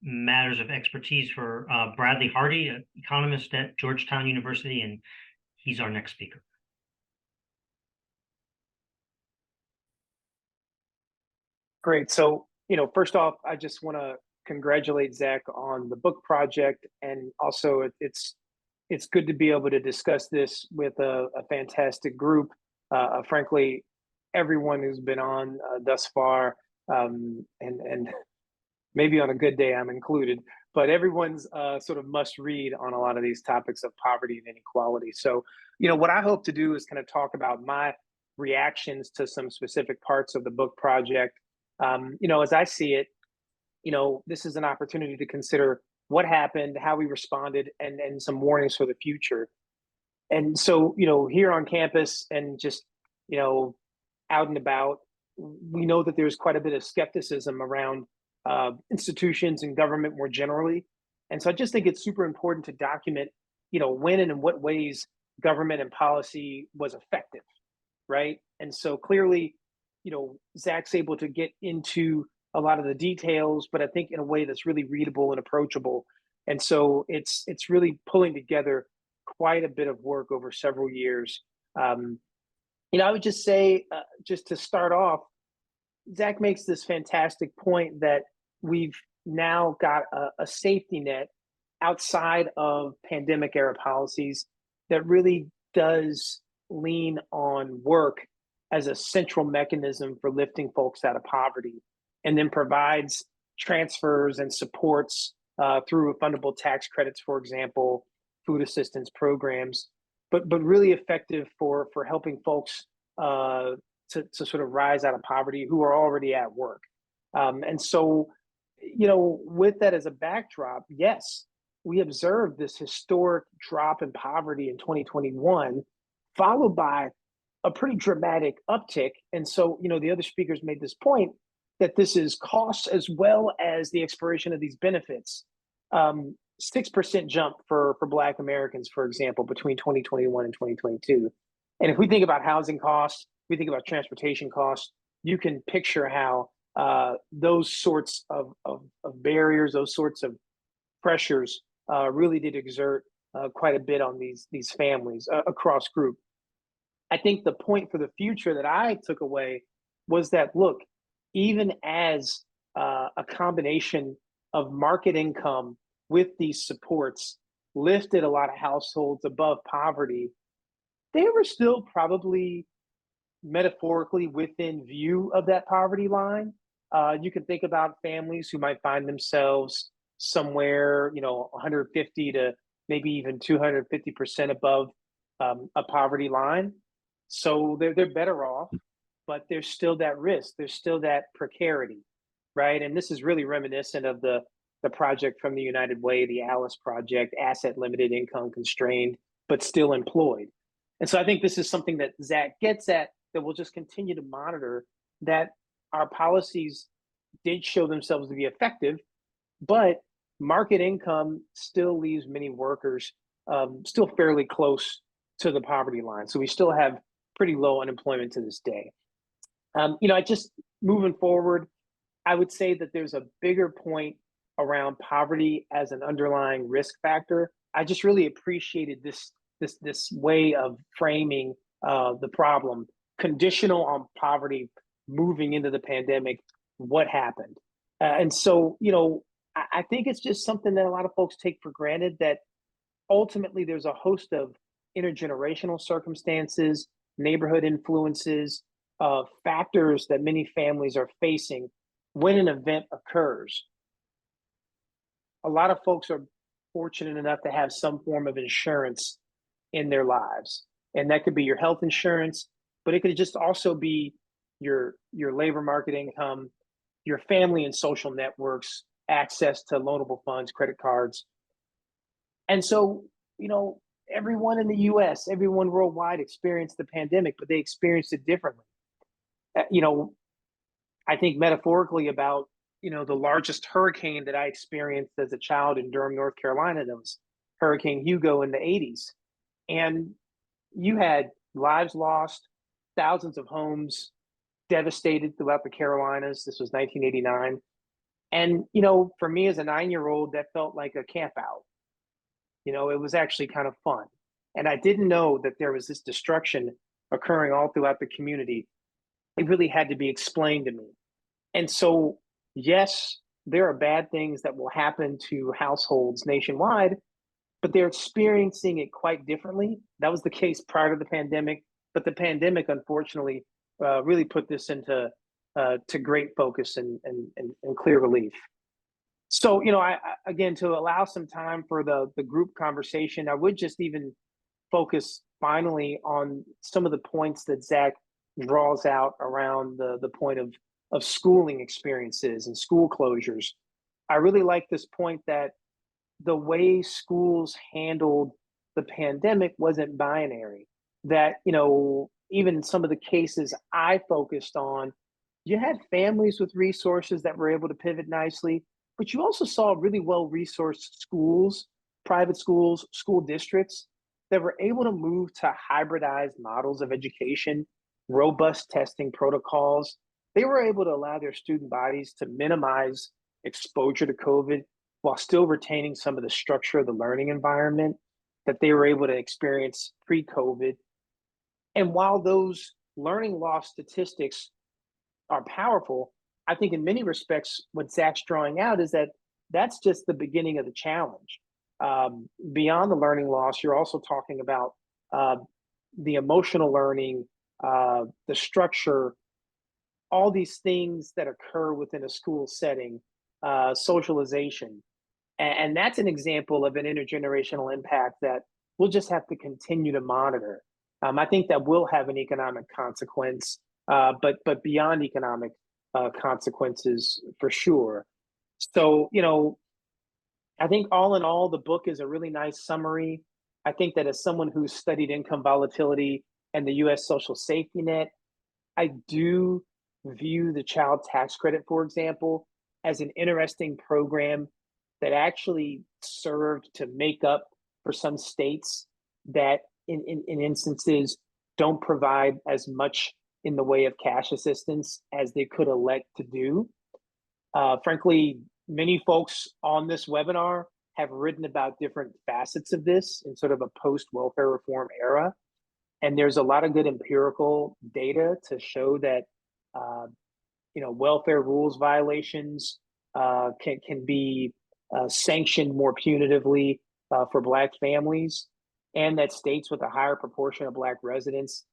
matters of expertise for Bradley Hardy, an economist at Georgetown University, and he's our next speaker. Great. So, first off, I just want to congratulate Zach on the book project, and also it's good to be able to discuss this with a fantastic group. Frankly, everyone who's been on thus far, and maybe on a good day I'm included, but everyone's sort of must read on a lot of these topics of poverty and inequality. So, what I hope to do is kind of talk about my reactions to some specific parts of the book project. As I see it, this is an opportunity to consider what happened, how we responded, and some warnings for the future. And so, here on campus and just, out and about, we know that there's quite a bit of skepticism around institutions and government more generally. And so I just think it's super important to document, when and in what ways government and policy was effective, right? And so clearly, Zach's able to get into a lot of the details, but I think in a way that's really readable and approachable. And so it's really pulling together quite a bit of work over several years. I would just say, just to start off, Zach makes this fantastic point that we've now got a safety net outside of pandemic era policies that really does lean on work as a central mechanism for lifting folks out of poverty, and then provides transfers and supports through refundable tax credits, for example, food assistance programs, but really effective for helping folks to sort of rise out of poverty who are already at work. And so, with that as a backdrop, yes, we observed this historic drop in poverty in 2021, followed by a pretty dramatic uptick. And so, the other speakers made this point that this is costs as well as the expiration of these benefits. 6% jump for Black Americans, for example, between 2021 and 2022. And if we think about housing costs, we think about transportation costs, you can picture how those sorts of barriers, those sorts of pressures really did exert quite a bit on these families across group. I think the point for the future that I took away was that, look, even as a combination of market income with these supports lifted a lot of households above poverty, they were still probably metaphorically within view of that poverty line. You can think about families who might find themselves somewhere, 150 to maybe even 250% above a poverty line. So they're better off, but there's still that risk. There's still that precarity, right? And this is really reminiscent of the project from the United Way, the ALICE project, asset limited, income constrained, but still employed. And so I think this is something that Zach gets at, that we'll just continue to monitor, that our policies did show themselves to be effective, but market income still leaves many workers still fairly close to the poverty line. So we still have pretty low unemployment to this day. I just moving forward, I would say that there's a bigger point around poverty as an underlying risk factor. I just really appreciated this way of framing the problem, conditional on poverty moving into the pandemic. What happened? And so, I think it's just something that a lot of folks take for granted, that ultimately there's a host of intergenerational circumstances, neighborhood influences, factors that many families are facing when an event occurs. A lot of folks are fortunate enough to have some form of insurance in their lives. And that could be your health insurance, but it could just also be your labor market income, your family and social networks, access to loanable funds, credit cards. And so, everyone in the US, everyone worldwide experienced the pandemic, but they experienced it differently. I think metaphorically about, the largest hurricane that I experienced as a child in Durham, North Carolina, that was Hurricane Hugo in the 80s. And you had lives lost, thousands of homes devastated throughout the Carolinas. This was 1989. And, for me as a 9-year-old, that felt like a camp out. It was actually kind of fun. And I didn't know that there was this destruction occurring all throughout the community. It really had to be explained to me. And so, yes, there are bad things that will happen to households nationwide, but they're experiencing it quite differently. That was the case prior to the pandemic, but the pandemic, unfortunately, really put this into to great focus and clear relief. So, I again, to allow some time for the group conversation, I would just even focus finally on some of the points that Zach draws out around the point of schooling experiences and school closures. I really like this point that the way schools handled the pandemic wasn't binary, that, even in some of the cases I focused on, you had families with resources that were able to pivot nicely, but you also saw really well-resourced schools, private schools, school districts that were able to move to hybridized models of education, robust testing protocols. They were able to allow their student bodies to minimize exposure to COVID while still retaining some of the structure of the learning environment that they were able to experience pre-COVID. And while those learning loss statistics are powerful, I think in many respects, what Zach's drawing out is that that's just the beginning of the challenge. Beyond the learning loss, you're also talking about the emotional learning, the structure, all these things that occur within a school setting, socialization. And that's an example of an intergenerational impact that we'll just have to continue to monitor. I think that will have an economic consequence, but beyond economic consequences for sure. So, I think all in all, the book is a really nice summary. I think that as someone who's studied income volatility and the US social safety net, I do view the child tax credit, for example, as an interesting program that actually served to make up for some states that in instances don't provide as much in the way of cash assistance as they could elect to do. Frankly, many folks on this webinar have written about different facets of this in sort of a post-welfare reform era. And there's a lot of good empirical data to show that welfare rules violations can be sanctioned more punitively for Black families, and that states with a higher proportion of Black residents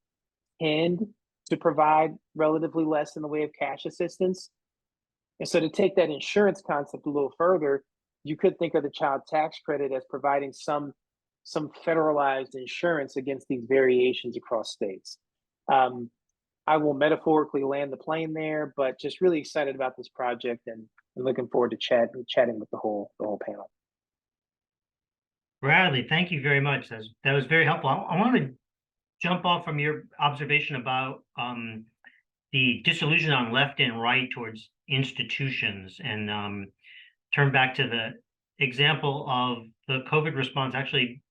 tend to provide relatively less in the way of cash assistance. And so to take that insurance concept a little further, you could think of the child tax credit as providing some federalized insurance against these variations across states. I will metaphorically land the plane there, but just really excited about this project and looking forward to chatting with the whole panel. Bradley, thank you very much. That was very helpful. I want to jump off from your observation about the disillusion on left and right towards institutions and turn back to the example of the COVID response actually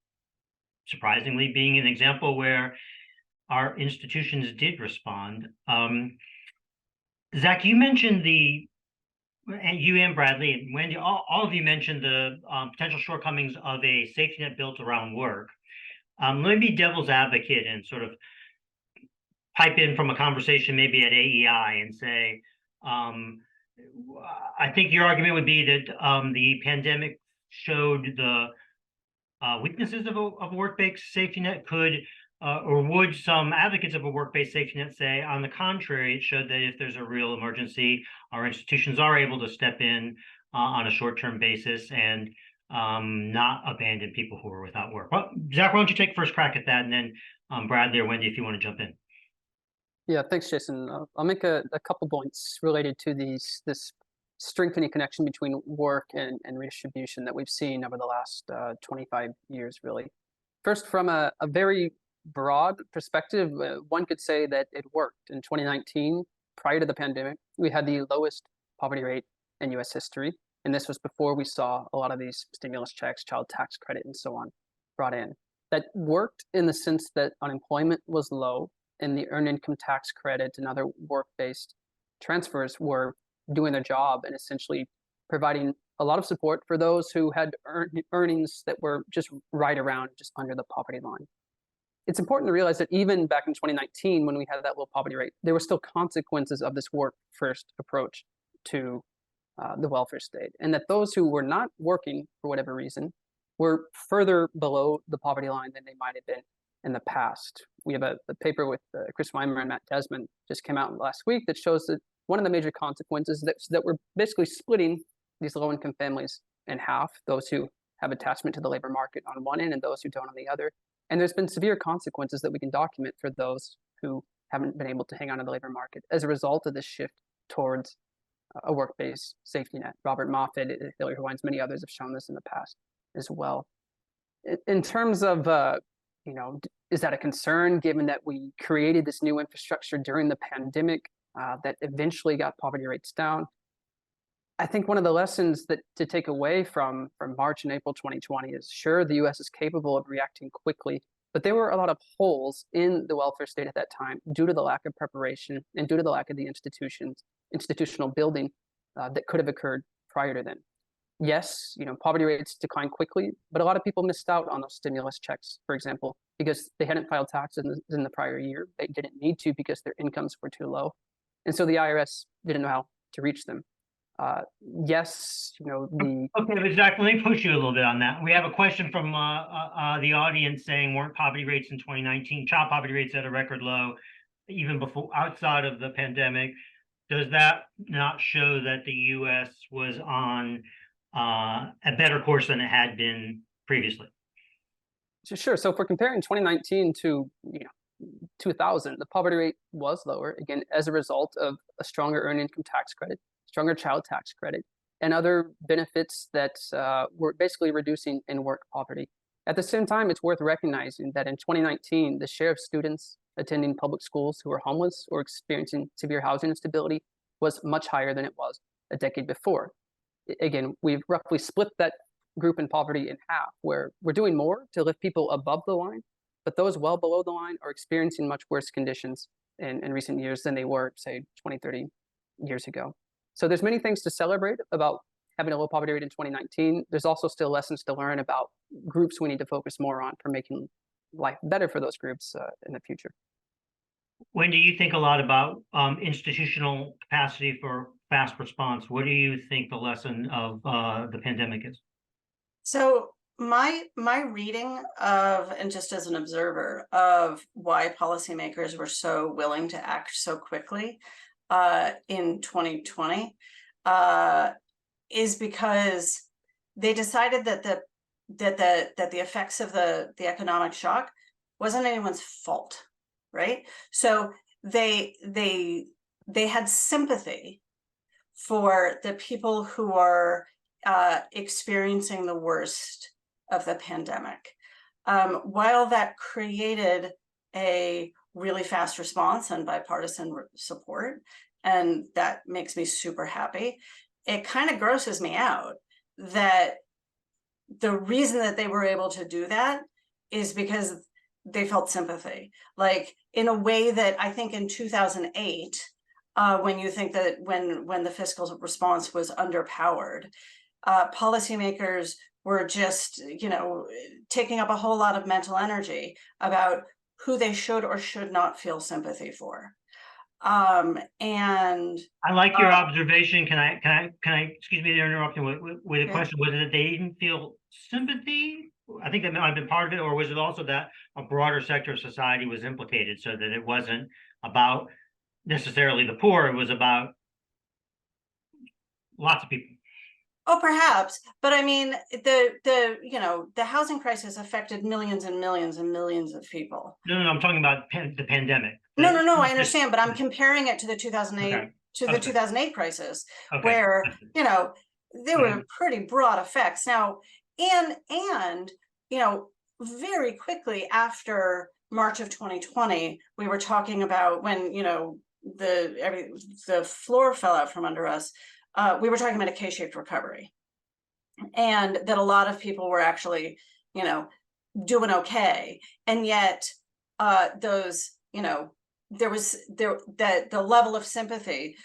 surprisingly being an example where our institutions did respond. Zach, you mentioned and you and Bradley and Wendy, all of you mentioned the potential shortcomings of a safety net built around work. Let me be devil's advocate and sort of pipe in from a conversation maybe at AEI and say, I think your argument would be that the pandemic showed the weaknesses of a work-based safety net or would some advocates of a work-based safety net say, on the contrary, it showed that if there's a real emergency, our institutions are able to step in on a short-term basis and not abandon people who are without work. Well, Zach, why don't you take first crack at that, and then Bradley or Wendy, if you want to jump in. Yeah, thanks, Jason. I'll make a couple points related to this strengthening connection between work and redistribution that we've seen over the last 25 years, really. First, from a very broad perspective, one could say that it worked. In 2019, prior to the pandemic, we had the lowest poverty rate in US history. And this was before we saw a lot of these stimulus checks, child tax credit, and so on brought in. That worked in the sense that unemployment was low and the earned income tax credit and other work-based transfers were doing their job and essentially providing a lot of support for those who had earnings that were just right around, just under the poverty line. It's important to realize that even back in 2019, when we had that low poverty rate, there were still consequences of this work-first approach to the welfare state, and that those who were not working for whatever reason were further below the poverty line than they might have been in the past. We have a paper with Chris Weimer and Matt Desmond just came out last week that shows that one of the major consequences that we're basically splitting these low-income families in half, those who have attachment to the labor market on one end and those who don't on the other. And there's been severe consequences that we can document for those who haven't been able to hang on to the labor market as a result of this shift towards a work-based safety net. Robert Moffat, Hillary Hawaiians, many others have shown this in the past as well. In terms of, is that a concern given that we created this new infrastructure during the pandemic that eventually got poverty rates down? I think one of the lessons to take away from March and April 2020 is, sure, the US is capable of reacting quickly, but there were a lot of holes in the welfare state at that time due to the lack of preparation and due to the lack of the institutional building that could have occurred prior to then. Yes, poverty rates declined quickly, but a lot of people missed out on those stimulus checks, for example, because they hadn't filed taxes in the prior year. They didn't need to because their incomes were too low. And so the IRS didn't know how to reach them. Yes, Okay, but Zach, let me push you a little bit on that. We have a question from the audience saying, weren't poverty rates in 2019, child poverty rates at a record low, even before, outside of the pandemic? Does that not show that the US was on a better course than it had been previously? Sure. So if we're comparing 2019 to 2000, the poverty rate was lower, again, as a result of a stronger earned income tax credit, stronger child tax credit, and other benefits that were basically reducing in-work poverty. At the same time, it's worth recognizing that in 2019, the share of students attending public schools who were homeless or experiencing severe housing instability was much higher than it was a decade before. Again, we've roughly split that group in poverty in half, where we're doing more to lift people above the line, but those well below the line are experiencing much worse conditions in recent years than they were, say, 20, 30 years ago. So there's many things to celebrate about having a low poverty rate in 2019. There's also still lessons to learn about groups we need to focus more on for making life better for those groups in the future. Wendy, you think a lot about institutional capacity for fast response. What do you think the lesson of the pandemic is? So my reading of, and just as an observer of, why policymakers were so willing to act so quickly in 2020 is because they decided that the effects of the economic shock wasn't anyone's fault, right? So they had sympathy for the people who are experiencing the worst of the pandemic. While that created a really fast response and bipartisan support, and that makes me super happy, it kind of grosses me out that the reason that they were able to do that is because they felt sympathy, like in a way that I think in 2008, when you think that when the fiscal response was underpowered, policymakers were just, taking up a whole lot of mental energy about who they should or should not feel sympathy for. And I like your observation. Can I excuse me to interrupt you with a question? Was it that they didn't feel sympathy? I think that might have been part of it, or was it also that a broader sector of society was implicated, so that it wasn't about necessarily the poor, it was about lots of people? Oh, perhaps, but I mean, the housing crisis affected millions and millions and millions of people. No, I'm talking about the pandemic. No, I understand, but I'm comparing it to the 2008 Okay. to the 2008 crisis, Okay. where there were pretty broad effects. Now, and very quickly after March of 2020, we were talking about when the floor fell out from under us. We were talking about a K-shaped recovery, and that a lot of people were actually, doing okay, and yet those, there was the level of sympathy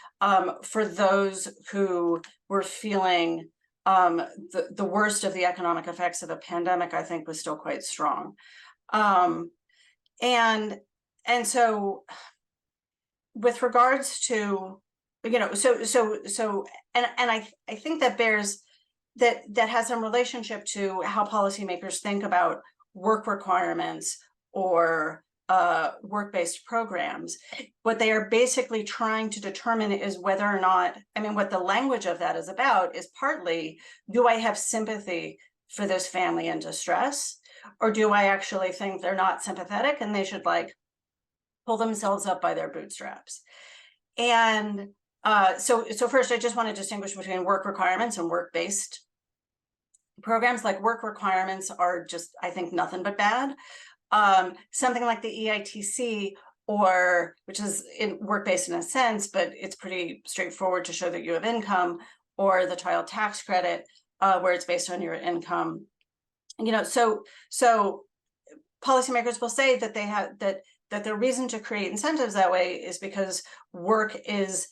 for those who were feeling the worst of the economic effects of the pandemic, I think, was still quite strong, and so with regards to I think that that has some relationship to how policymakers think about work requirements or work-based programs. What they are basically trying to determine is whether or not, what the language of that is about is partly, do I have sympathy for this family in distress, or do I actually think they're not sympathetic and they should pull themselves up by their bootstraps? And so first, I just want to distinguish between work requirements and work-based programs. Like, work requirements are just, I think, nothing but bad. Something like the EITC, which is work-based in a sense, but it's pretty straightforward to show that you have income, or the child tax credit, where it's based on your income. So policymakers will say that they have that the reason to create incentives that way is because work is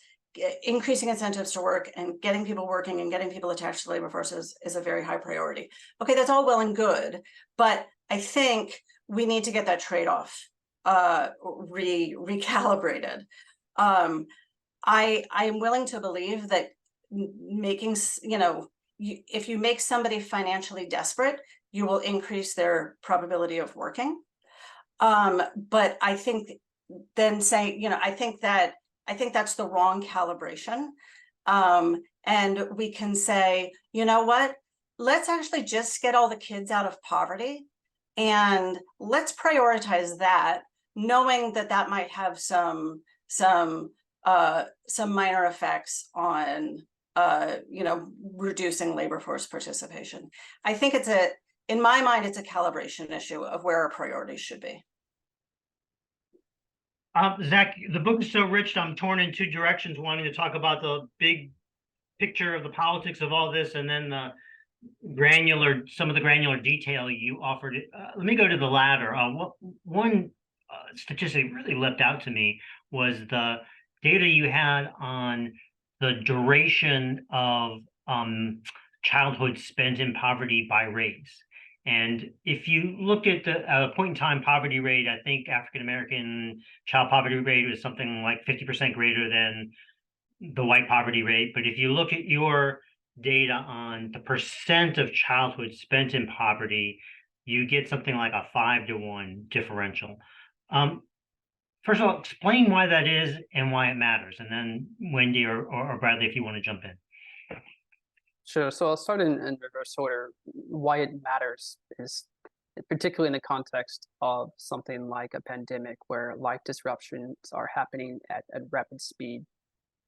increasing incentives to work, and getting people working and getting people attached to labor forces is a very high priority. Okay, that's all well and good, but I think we need to get that trade-off recalibrated. I am willing to believe that making, if you make somebody financially desperate, you will increase their probability of working. But I think then saying, I think that's the wrong calibration. And we can say, you know what, let's actually just get all the kids out of poverty, and let's prioritize that, knowing that that might have some minor effects on reducing labor force participation. I think in my mind, it's a calibration issue of where our priorities should be. Zach, the book is so rich, I'm torn in two directions, wanting to talk about the big picture of the politics of all this, and then some of the granular detail you offered. Let me go to the latter. One statistic really leapt out to me was the data you had on the duration of childhood spent in poverty by race. And if you look at the point in time poverty rate, I think African-American child poverty rate was something like 50% greater than the white poverty rate. But if you look at your data on the percent of childhood spent in poverty, you get something like a 5-to-1 differential. First of all, explain why that is and why it matters. And then Wendy or Bradley, if you want to jump in. Sure. So I'll start in reverse order. Why it matters is particularly in the context of something like a pandemic where life disruptions are happening at rapid speed,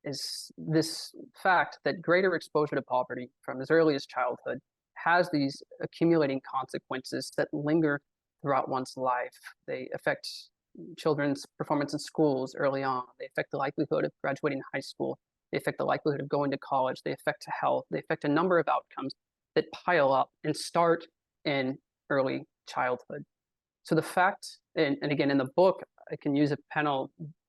is this fact that greater exposure to poverty from as early as childhood has these accumulating consequences that linger throughout one's life. They affect children's performance in schools early on. They affect the likelihood of graduating high school. They affect the likelihood of going to college. They affect health. They affect a number of outcomes that pile up and start in early childhood. So the fact, and again, in the book, I can use a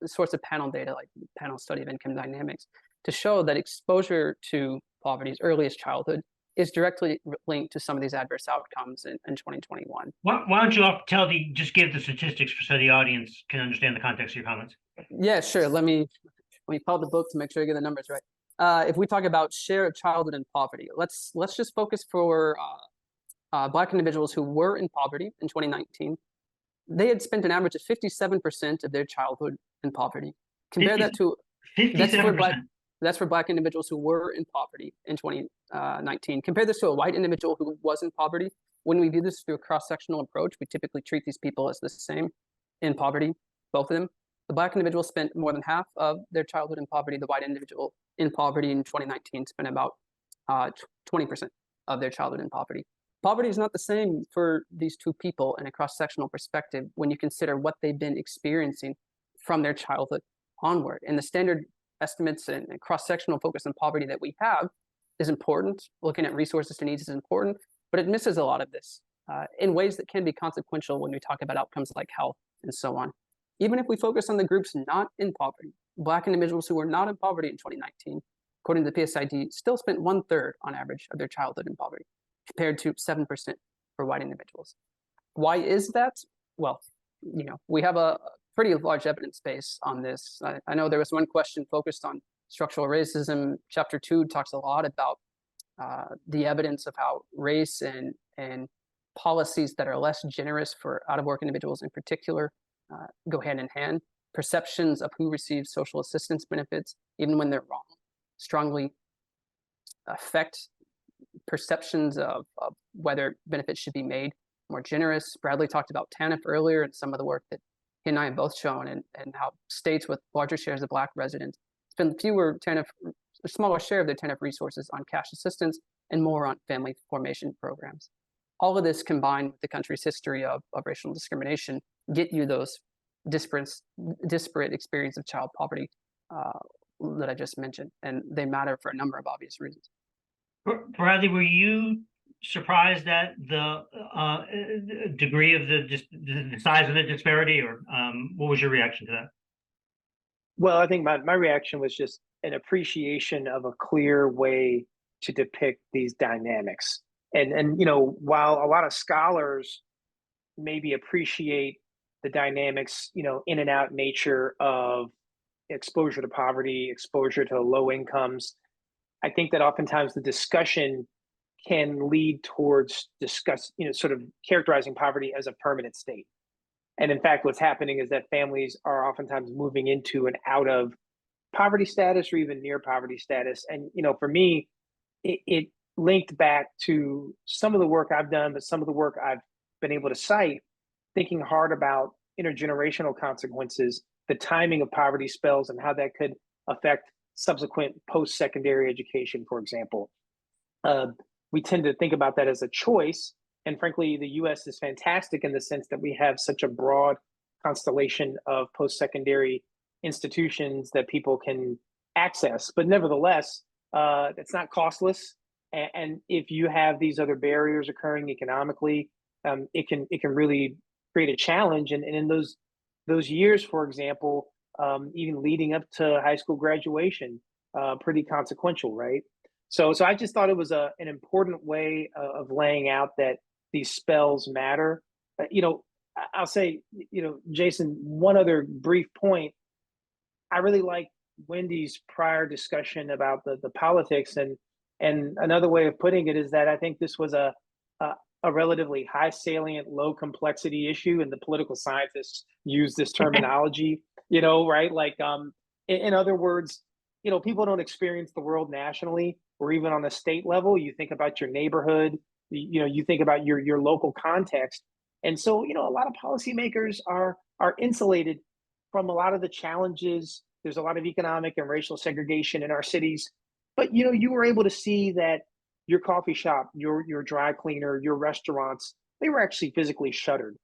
source of panel data, like panel study of income dynamics, to show that exposure to poverty as early as childhood is directly linked to some of these adverse outcomes in 2021. Why don't you just give the statistics so the audience can understand the context of your comments? Yeah, sure. Let me pull up the book to make sure I get the numbers right. If we talk about share of childhood in poverty, let's just focus for Black individuals who were in poverty in 2019. They had spent an average of 57% of their childhood in poverty. Compare that to 57%. That's for Black individuals who were in poverty in 2019. Compare this to a white individual who was in poverty. When we view this through a cross-sectional approach, we typically treat these people as the same in poverty, both of them. The Black individual spent more than half of their childhood in poverty. The white individual in poverty in 2019 spent about 20% of their childhood in poverty. Poverty is not the same for these two people in a cross-sectional perspective when you consider what they've been experiencing from their childhood onward. And the standard estimates and cross-sectional focus on poverty that we have is important. Looking at resources to needs is important, but it misses a lot of this in ways that can be consequential when we talk about outcomes like health and so on. Even if we focus on the groups not in poverty, Black individuals who were not in poverty in 2019, according to the PSID, still spent 1/3 on average of their childhood in poverty, compared to 7% for white individuals. Why is that? Well, we have a pretty large evidence base on this. I know there was one question focused on structural racism. Chapter 2 talks a lot about the evidence of how race and policies that are less generous for out-of-work individuals in particular go hand in hand. Perceptions of who receives social assistance benefits, even when they're wrong, strongly affect perceptions of whether benefits should be made more generous. Bradley talked about TANF earlier and some of the work that he and I have both shown, and how states with larger shares of Black residents spend a smaller share of their TANF resources on cash assistance and more on family formation programs. All of this combined with the country's history of racial discrimination get you those disparate experience of child poverty that I just mentioned, and they matter for a number of obvious reasons. Bradley, were you surprised at the degree of the size of the disparity, or what was your reaction to that? Well, I think my reaction was just an appreciation of a clear way to depict these dynamics. And while a lot of scholars maybe appreciate the dynamics, in and out nature of exposure to poverty, exposure to low incomes, I think that oftentimes the discussion can lead towards sort of characterizing poverty as a permanent state. And in fact, what's happening is that families are oftentimes moving into and out of poverty status or even near poverty status. And, for me, it linked back to some of the work I've done, but some of the work I've been able to cite, thinking hard about intergenerational consequences, the timing of poverty spells and how that could affect subsequent post-secondary education, for example. We tend to think about that as a choice. And frankly, the US is fantastic in the sense that we have such a broad constellation of post-secondary institutions that people can access. But nevertheless, it's not costless. And if you have these other barriers occurring economically, it can really create a challenge. And in those years, for example, even leading up to high school graduation, pretty consequential, right? So I just thought it was an important way of laying out that these spells matter. I'll say, Jason, one other brief point. I really like Wendy's prior discussion about the politics, and another way of putting it is that I think this was a relatively high salient, low complexity issue, and the political scientists use this terminology, right? Like, in other words, people don't experience the world nationally or even on a state level. You think about your neighborhood, you think about your local context. And so, a lot of policymakers are insulated from a lot of the challenges. There's a lot of economic and racial segregation in our cities. But, you were able to see that your coffee shop, your dry cleaner, your restaurants, they were actually physically shuttered.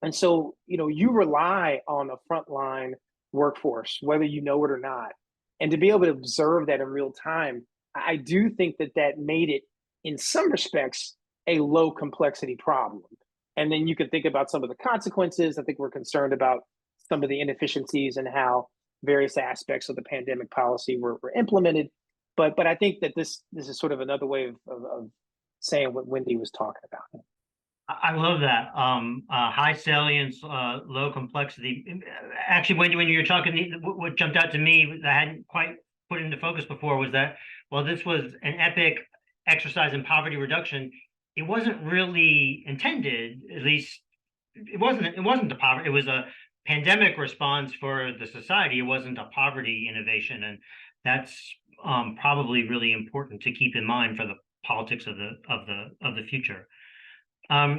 And so, you rely on a frontline workforce, whether you know it or not. And to be able to observe that in real time, I do think that made it, in some respects, a low complexity problem. And then you can think about some of the consequences. I think we're concerned about some of the inefficiencies and how various aspects of the pandemic policy were implemented. But I think that this is sort of another way of saying what Wendy was talking about. I love that. High salience, low complexity. Actually, when you were talking, what jumped out to me that I hadn't quite put into focus before was that, while this was an epic exercise in poverty reduction, it wasn't really intended, at least it wasn't a poverty, it was a pandemic response for the society. It wasn't a poverty innovation. And that's probably really important to keep in mind for the politics of the future. Let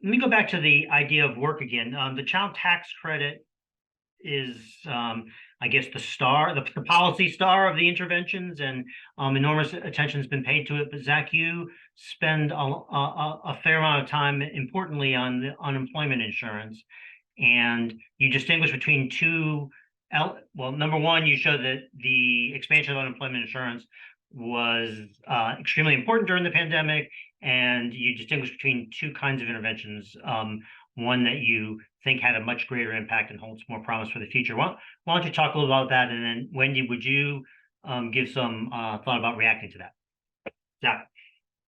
me go back to the idea of work again. The child tax credit is, I guess, the policy star of the interventions, and enormous attention has been paid to it. But Zach, you spend a fair amount of time, importantly, on the unemployment insurance, and you distinguish between two. Well, number one, you show that the expansion of unemployment insurance was extremely important during the pandemic, and you distinguish between two kinds of interventions. One that you think had a much greater impact and holds more promise for the future. Why don't you talk a little about that? And then Wendy, would you give some thought about reacting to that? Yeah.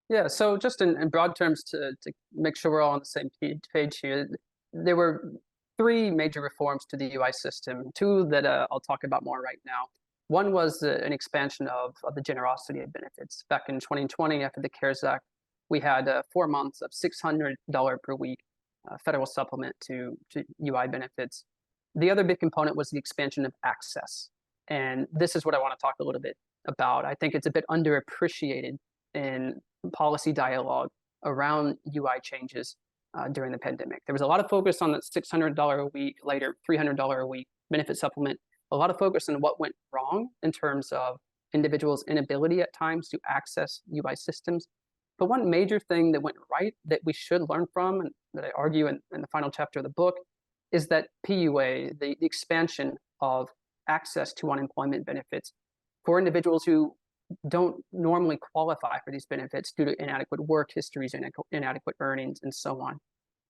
Yeah, so just in broad terms to make sure we're all on the same page here, there were three major reforms to the UI system, two that I'll talk about more right now. One was an expansion of the generosity of benefits. Back in 2020, after the CARES Act, we had 4 months of $600 per week federal supplement to UI benefits. The other big component was the expansion of access. And this is what I want to talk a little bit about. I think it's a bit underappreciated in policy dialogue around UI changes during the pandemic. There was a lot of focus on the $600 a week, later $300 a week benefit supplement, a lot of focus on what went wrong in terms of individuals' inability at times to access UI systems. But one major thing that went right that we should learn from, and that I argue in the final chapter of the book, is that PUA, the expansion of access to unemployment benefits for individuals who don't normally qualify for these benefits due to inadequate work histories, inadequate earnings, and so on.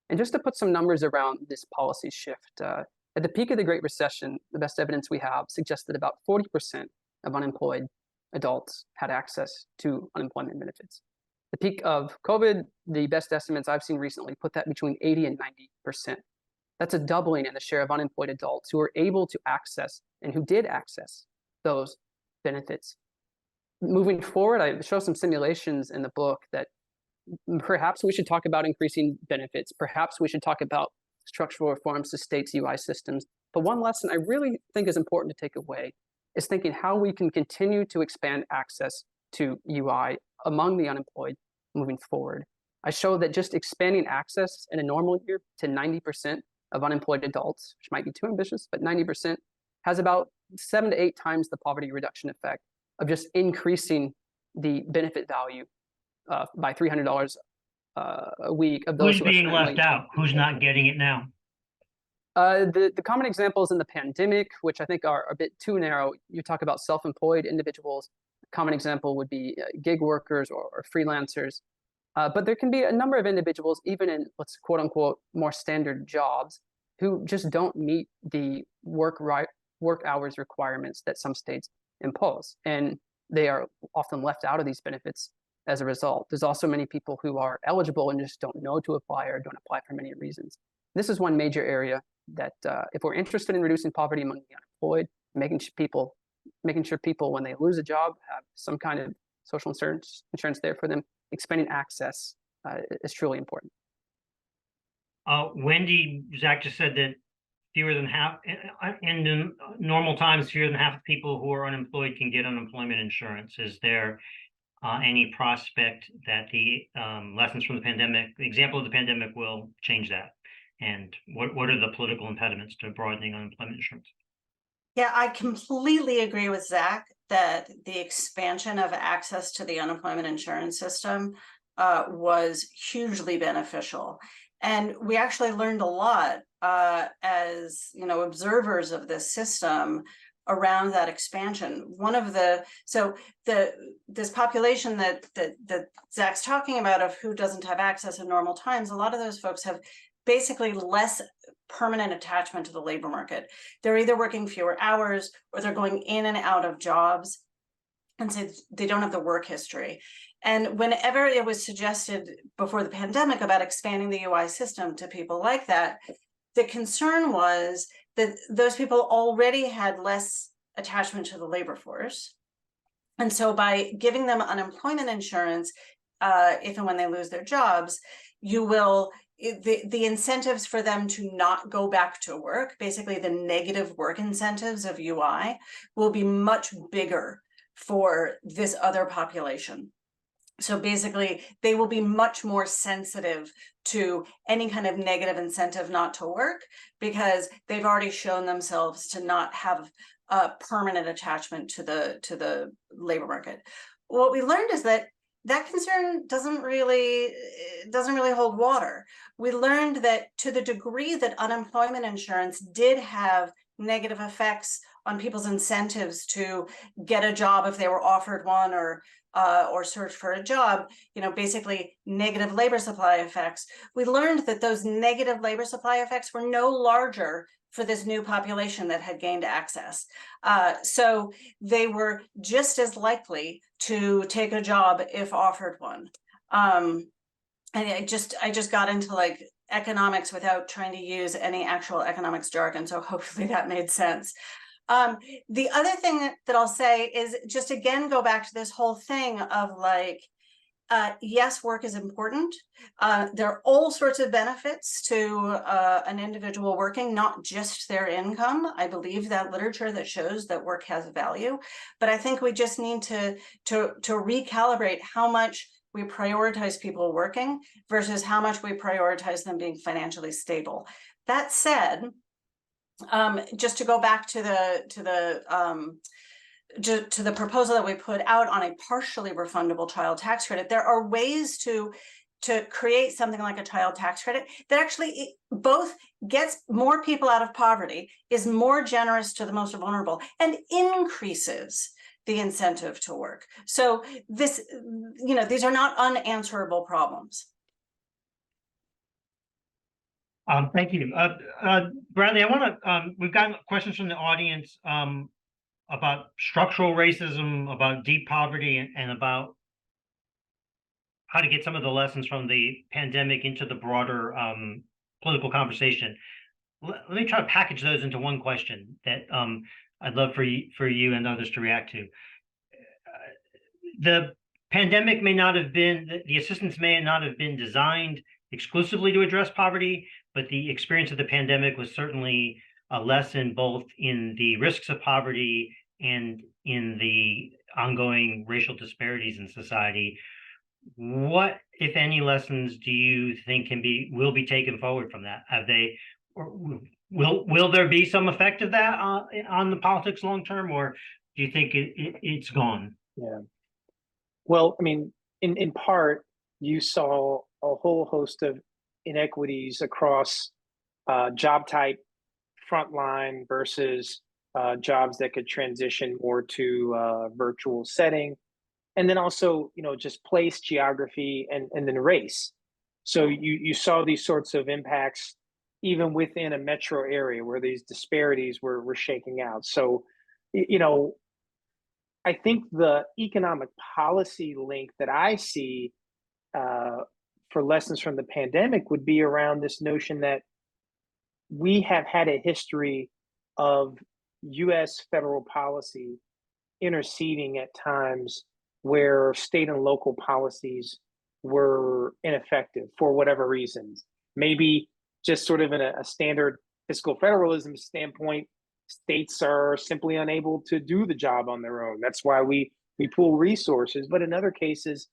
And just to put some numbers around this policy shift, at the peak of the Great Recession, the best evidence we have suggests that about 40% of unemployed adults had access to unemployment benefits. The peak of COVID, the best estimates I've seen recently put that between 80 and 90%. That's a doubling in the share of unemployed adults who were able to access and who did access those benefits. Moving forward, I show some simulations in the book that perhaps we should talk about increasing benefits. Perhaps we should talk about structural reforms to states' UI systems. But one lesson I really think is important to take away is thinking how we can continue to expand access to UI among the unemployed moving forward. I show that just expanding access in a normal year to 90% of unemployed adults, which might be too ambitious, but 90%, has about 7 to 8 times the poverty reduction effect of just increasing the benefit value by $300 a week of those Who's who are being currently left out? Who's not getting it now? the common examples in the pandemic, which I think are a bit too narrow. You talk about self-employed individuals. A common example would be gig workers or freelancers. But there can be a number of individuals, even in let's quote unquote more standard jobs, who just don't meet the work hours requirements that some states impose, and they are often left out of these benefits as a result. There's also many people who are eligible and just don't know to apply or don't apply for many reasons. This is one major area that if we're interested in reducing poverty among the unemployed, making sure people when they lose a job have some kind of social insurance there for them, expanding access is truly important. Wendy, Zach just said that fewer than half, in normal times, fewer than half of people who are unemployed can get unemployment insurance. Is there any prospect that the lessons from the pandemic, the example of the pandemic, will change that? And what are the political impediments to broadening unemployment insurance? Yeah, I completely agree with Zach that the expansion of access to the unemployment insurance system was hugely beneficial. And we actually learned a lot as observers of this system around that expansion. One of this population that Zach's talking about of who doesn't have access in normal times, a lot of those folks have basically less permanent attachment to the labor market. They're either working fewer hours or they're going in and out of jobs, and so they don't have the work history. And whenever it was suggested before the pandemic about expanding the UI system to people like that, the concern was that those people already had less attachment to the labor force. And so by giving them unemployment insurance, if and when they lose their jobs, you will, the incentives for them to not go back to work, basically the negative work incentives of UI, will be much bigger for this other population. So basically, they will be much more sensitive to any kind of negative incentive not to work because they've already shown themselves to not have a permanent attachment to the labor market. What we learned is that concern doesn't really hold water. We learned that to the degree that unemployment insurance did have negative effects on people's incentives to get a job if they were offered one or search for a job, basically negative labor supply effects. We learned that those negative labor supply effects were no larger for this new population that had gained access. So they were just as likely to take a job if offered one. And I just got into like economics without trying to use any actual economics jargon. So hopefully that made sense. The other thing that I'll say is just again, go back to this whole thing of like, yes, work is important. There are all sorts of benefits to an individual working, not just their income. I believe that literature that shows that work has value, but I think we just need to recalibrate how much we prioritize people working versus how much we prioritize them being financially stable. That said, just to go back to the proposal that we put out on a partially refundable child tax credit, there are ways to create something like a child tax credit that actually both gets more people out of poverty, is more generous to the most vulnerable, and increases the incentive to work. So this, these are not unanswerable problems. Thank you. Bradley, I want to, we've gotten questions from the audience about structural racism, about deep poverty, and about how to get some of the lessons from the pandemic into the broader political conversation. Let me try to package those into one question that I'd love for you and others to react to. The pandemic may not have been, the assistance may not have been designed exclusively to address poverty, but the experience of the pandemic was certainly a lesson both in the risks of poverty and in the ongoing racial disparities in society. What, if any, lessons do you think will be taken forward from that? Have they, or Will there be some effect of that on the politics long term, or do you think it's gone? Yeah. Well, I mean, in part, you saw a whole host of inequities across job type, frontline versus jobs that could transition more to virtual setting, and then also, just place, geography, and then race. So you saw these sorts of impacts even within a metro area where these disparities were shaking out. So, I think the economic policy link that I see for lessons from the pandemic would be around this notion that we have had a history of US federal policy interceding at times where state and local policies were ineffective for whatever reasons. Maybe just sort of in a standard fiscal federalism standpoint, states are simply unable to do the job on their own. That's why we pool resources. But in other cases,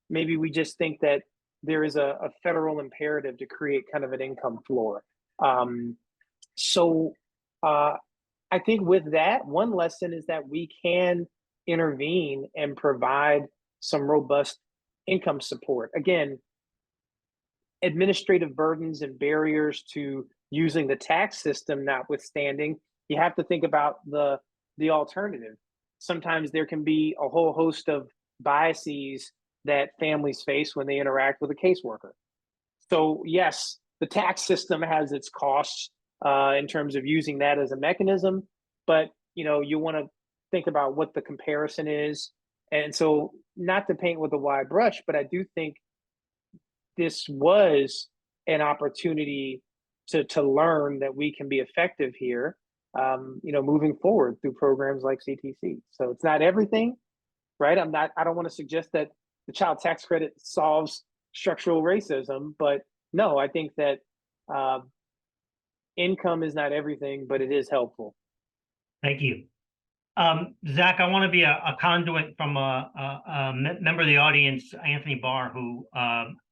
maybe we just think that there is a federal imperative to create kind of an income floor. So I think with that, one lesson is that we can intervene and provide some robust income support. Again, administrative burdens and barriers to using the tax system notwithstanding, you have to think about the alternative. Sometimes there can be a whole host of biases that families face when they interact with a caseworker. So yes, the tax system has its costs in terms of using that as a mechanism, but you want to think about what the comparison is. And so, not to paint with a wide brush, but I do think this was an opportunity to learn that we can be effective here, moving forward through programs like CTC. So it's not everything, right? I don't want to suggest that the child tax credit solves structural racism, but no, I think that income is not everything, but it is helpful. Thank you. Zach, I want to be a conduit from a member of the audience, Anthony Barr, who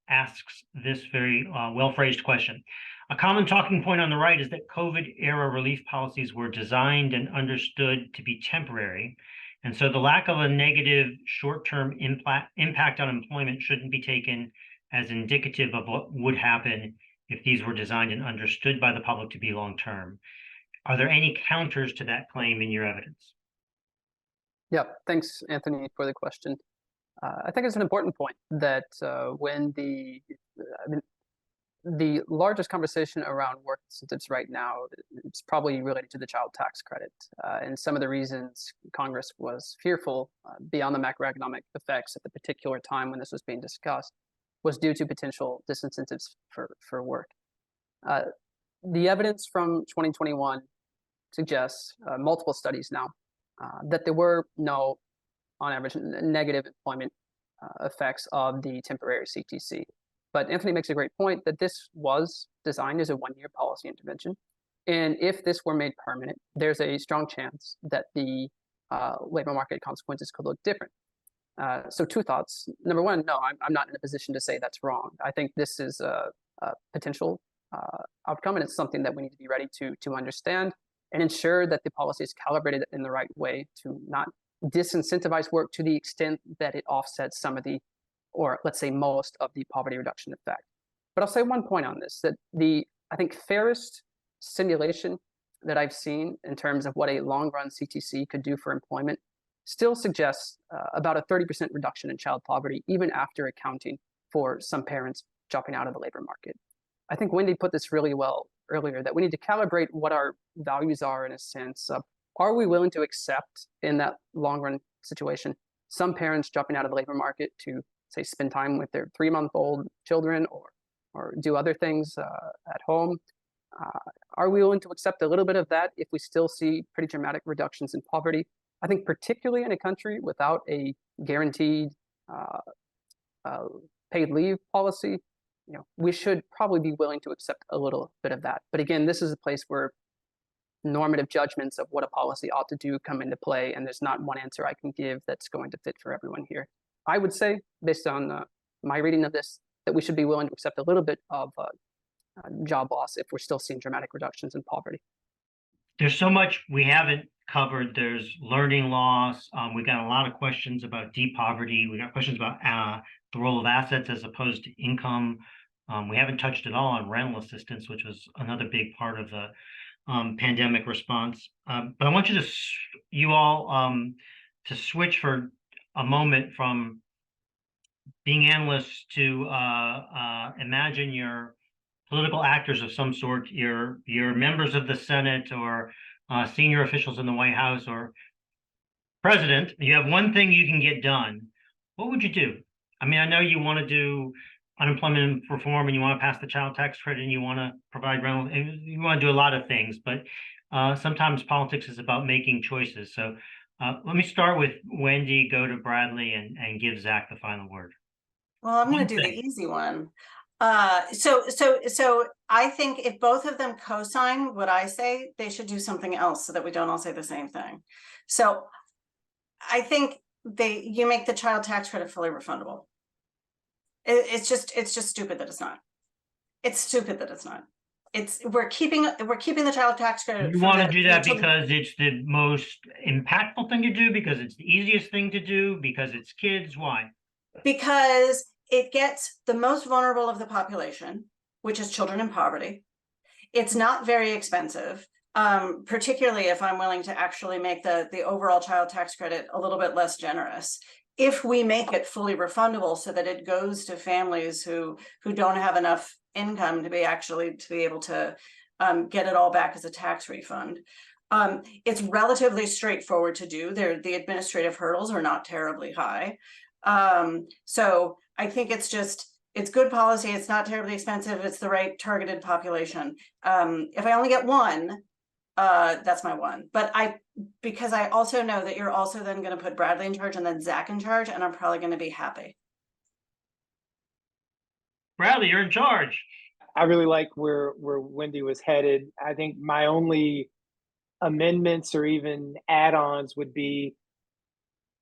asks this very well-phrased question. A common talking point on the right is that COVID-era relief policies were designed and understood to be temporary, and so the lack of a negative short-term impact on employment shouldn't be taken as indicative of what would happen if these were designed and understood by the public to be long-term. Are there any counters to that claim in your evidence? Yeah, thanks, Anthony, for the question. I think it's an important point that when the largest conversation around work incentives right now is probably related to the child tax credit. And some of the reasons Congress was fearful beyond the macroeconomic effects at the particular time when this was being discussed was due to potential disincentives for work. The evidence from 2021 suggests, multiple studies now, that there were no, on average, negative employment effects of the temporary CTC. But Anthony makes a great point that this was designed as a one-year policy intervention. And if this were made permanent, there's a strong chance that the labor market consequences could look different. So two thoughts. Number one, no, I'm not in a position to say that's wrong. I think this is a potential outcome, and it's something that we need to be ready to understand and ensure that the policy is calibrated in the right way to not disincentivize work to the extent that it offsets some of the, or let's say most of the poverty reduction effect. But I'll say one point on this, that I think fairest simulation that I've seen in terms of what a long-run CTC could do for employment still suggests about a 30% reduction in child poverty, even after accounting for some parents dropping out of the labor market. I think Wendy put this really well earlier, that we need to calibrate what our values are in a sense of, are we willing to accept in that long-run situation some parents dropping out of the labor market to, say, spend time with their 3-month-old children or do other things at home? Are we willing to accept a little bit of that if we still see pretty dramatic reductions in poverty? I think particularly in a country without a guaranteed paid leave policy, we should probably be willing to accept a little bit of that. But again, this is a place where normative judgments of what a policy ought to do come into play, and there's not one answer I can give that's going to fit for everyone here. I would say, based on my reading of this, that we should be willing to accept a little bit of job loss if we're still seeing dramatic reductions in poverty. There's so much we haven't covered. There's learning loss. We got a lot of questions about deep poverty. We got questions about the role of assets as opposed to income. We haven't touched at all on rental assistance, which was another big part of the pandemic response. But I want you all to switch for a moment from being analysts to imagine you're political actors of some sort. You're members of the Senate or senior officials in the White House or president. You have one thing you can get done. What would you do? I mean, I know you want to do unemployment reform and you want to pass the child tax credit and you want to provide rental, and you want to do a lot of things, but sometimes politics is about making choices. So let me start with Wendy, go to Bradley, and give Zach the final word. Well, I'm going to do the easy one. So I think if both of them co-sign what I say, they should do something else so that we don't all say the same thing. So I think you make the child tax credit fully refundable. It's just stupid that it's not. It's stupid that it's not. We're keeping the child tax credit. You want to do that because it's the most impactful thing to do, because it's the easiest thing to do, because it's kids. Why? Because it gets the most vulnerable of the population, which is children in poverty. It's not very expensive, particularly if I'm willing to actually make the overall child tax credit a little bit less generous. If we make it fully refundable so that it goes to families who don't have enough income to be able to get it all back as a tax refund. It's relatively straightforward to do. The administrative hurdles are not terribly high. So I think it's good policy. It's not terribly expensive. It's the right targeted population. If I only get one, that's my one. But because I also know that you're also then going to put Bradley in charge and then Zach in charge, and I'm probably going to be happy. Bradley, you're in charge. I really like where Wendy was headed. I think my only amendments or even add-ons would be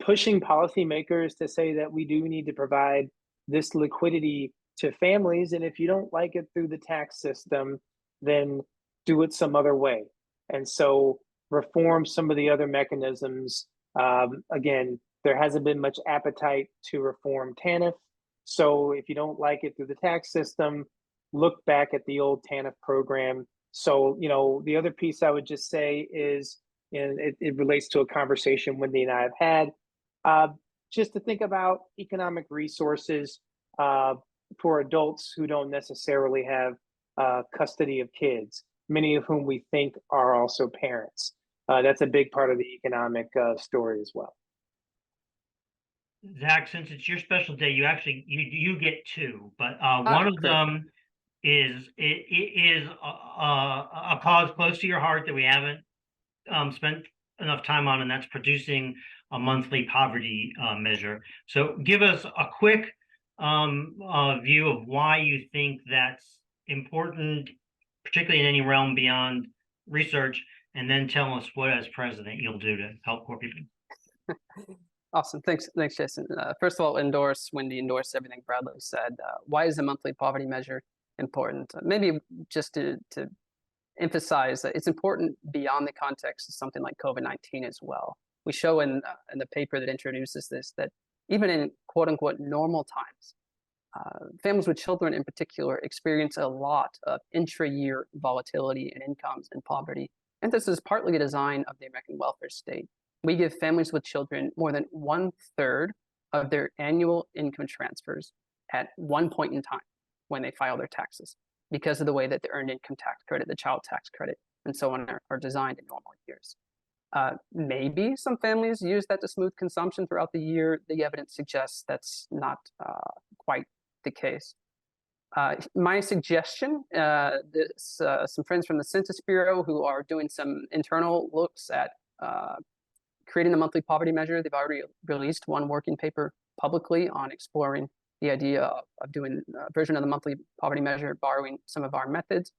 pushing policymakers to say that we do need to provide this liquidity to families. And if you don't like it through the tax system, then do it some other way. And so reform some of the other mechanisms. Again, there hasn't been much appetite to reform TANF. So if you don't like it through the tax system, look back at the old TANF program. So, the other piece I would just say is, and it relates to a conversation Wendy and I have had, just to think about economic resources for adults who don't necessarily have custody of kids, many of whom we think are also parents. That's a big part of the economic story as well. Zach, since it's your special day, you get two, but one of them is a cause close to your heart that we haven't spent enough time on, and that's producing a monthly poverty measure. So give us a quick view of why you think that's important, particularly in any realm beyond research, and then tell us what, as president, you'll do to help poor people. Awesome. Thanks, Jason. First of all, Wendy endorsed everything Bradley said. Why is the monthly poverty measure important? Maybe just to emphasize that it's important beyond the context of something like COVID-19 as well. We show in the paper that introduces this that even in quote unquote normal times, families with children in particular experience a lot of intra-year volatility in incomes and poverty. And this is partly a design of the American welfare state. We give families with children more than 1/3 of their annual income transfers at one point in time when they file their taxes, because of the way that the earned income tax credit, the child tax credit, and so on are designed in normal years. Maybe some families use that to smooth consumption throughout the year. The evidence suggests that's not quite the case. My suggestion, some friends from the Census Bureau who are doing some internal looks at creating the monthly poverty measure. They've already released one working paper publicly on exploring the idea of doing a version of the monthly poverty measure, borrowing some of our methods.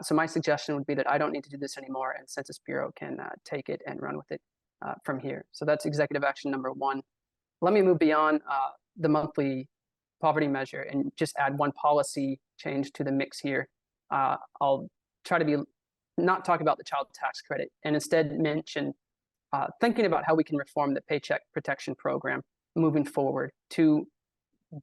So my suggestion would be that I don't need to do this anymore, and Census Bureau can take it and run with it from here. So that's executive action number one. Let me move beyond the monthly poverty measure and just add one policy change to the mix here. I'll try to not talk about the child tax credit and instead mention thinking about how we can reform the Paycheck Protection Program moving forward to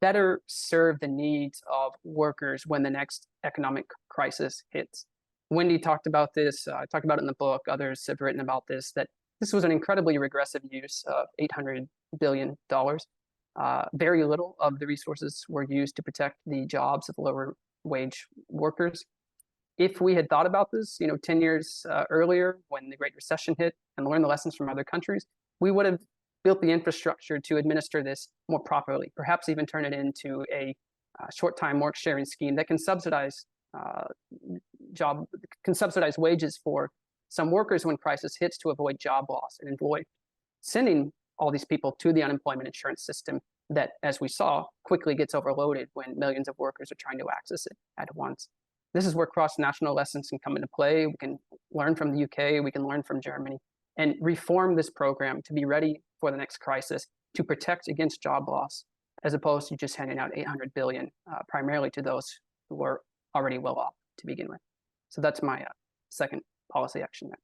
better serve the needs of workers when the next economic crisis hits. Wendy talked about this, I talked about it in the book, others have written about this, that this was an incredibly regressive use of $800 billion. Very little of the resources were used to protect the jobs of lower wage workers. If we had thought about this, 10 years earlier when the Great Recession hit and learned the lessons from other countries, we would have built the infrastructure to administer this more properly, perhaps even turn it into a short-time work sharing scheme that can subsidize wages for some workers when crisis hits to avoid job loss and avoid sending all these people to the unemployment insurance system that, as we saw, quickly gets overloaded when millions of workers are trying to access it at once. This is where cross-national lessons can come into play. We can learn from the UK, we can learn from Germany, and reform this program to be ready for the next crisis to protect against job loss, as opposed to just handing out $800 billion primarily to those who are already well off to begin with. So that's my second policy action there.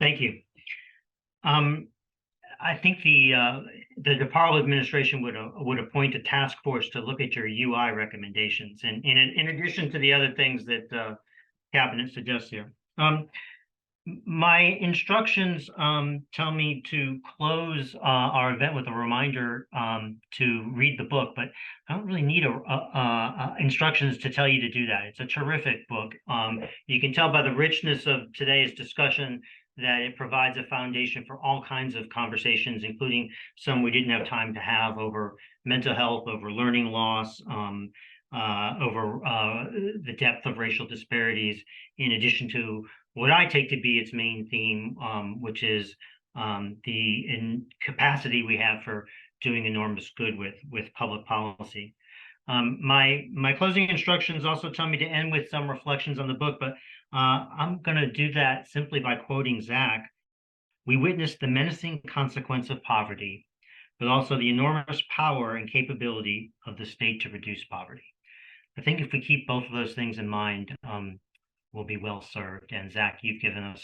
Thank you. I think the DeParle administration would appoint a task force to look at your UI recommendations, and in addition to the other things that cabinet suggests here. My instructions tell me to close our event with a reminder to read the book, but I don't really need instructions to tell you to do that. It's a terrific book. You can tell by the richness of today's discussion that it provides a foundation for all kinds of conversations, including some we didn't have time to have over mental health, over learning loss, over the depth of racial disparities, in addition to what I take to be its main theme, which is the capacity we have for doing enormous good with public policy. My closing instructions also tell me to end with some reflections on the book, but I'm going to do that simply by quoting Zach. We witnessed the menacing consequence of poverty, but also the enormous power and capability of the state to reduce poverty. I think if we keep both of those things in mind, we'll be well served. And Zach, you've given us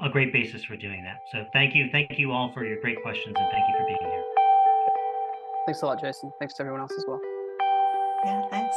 a great basis for doing that. So thank you all for your great questions, and thank you for being here. Thanks a lot, Jason. Thanks to everyone else as well. Yeah, thanks.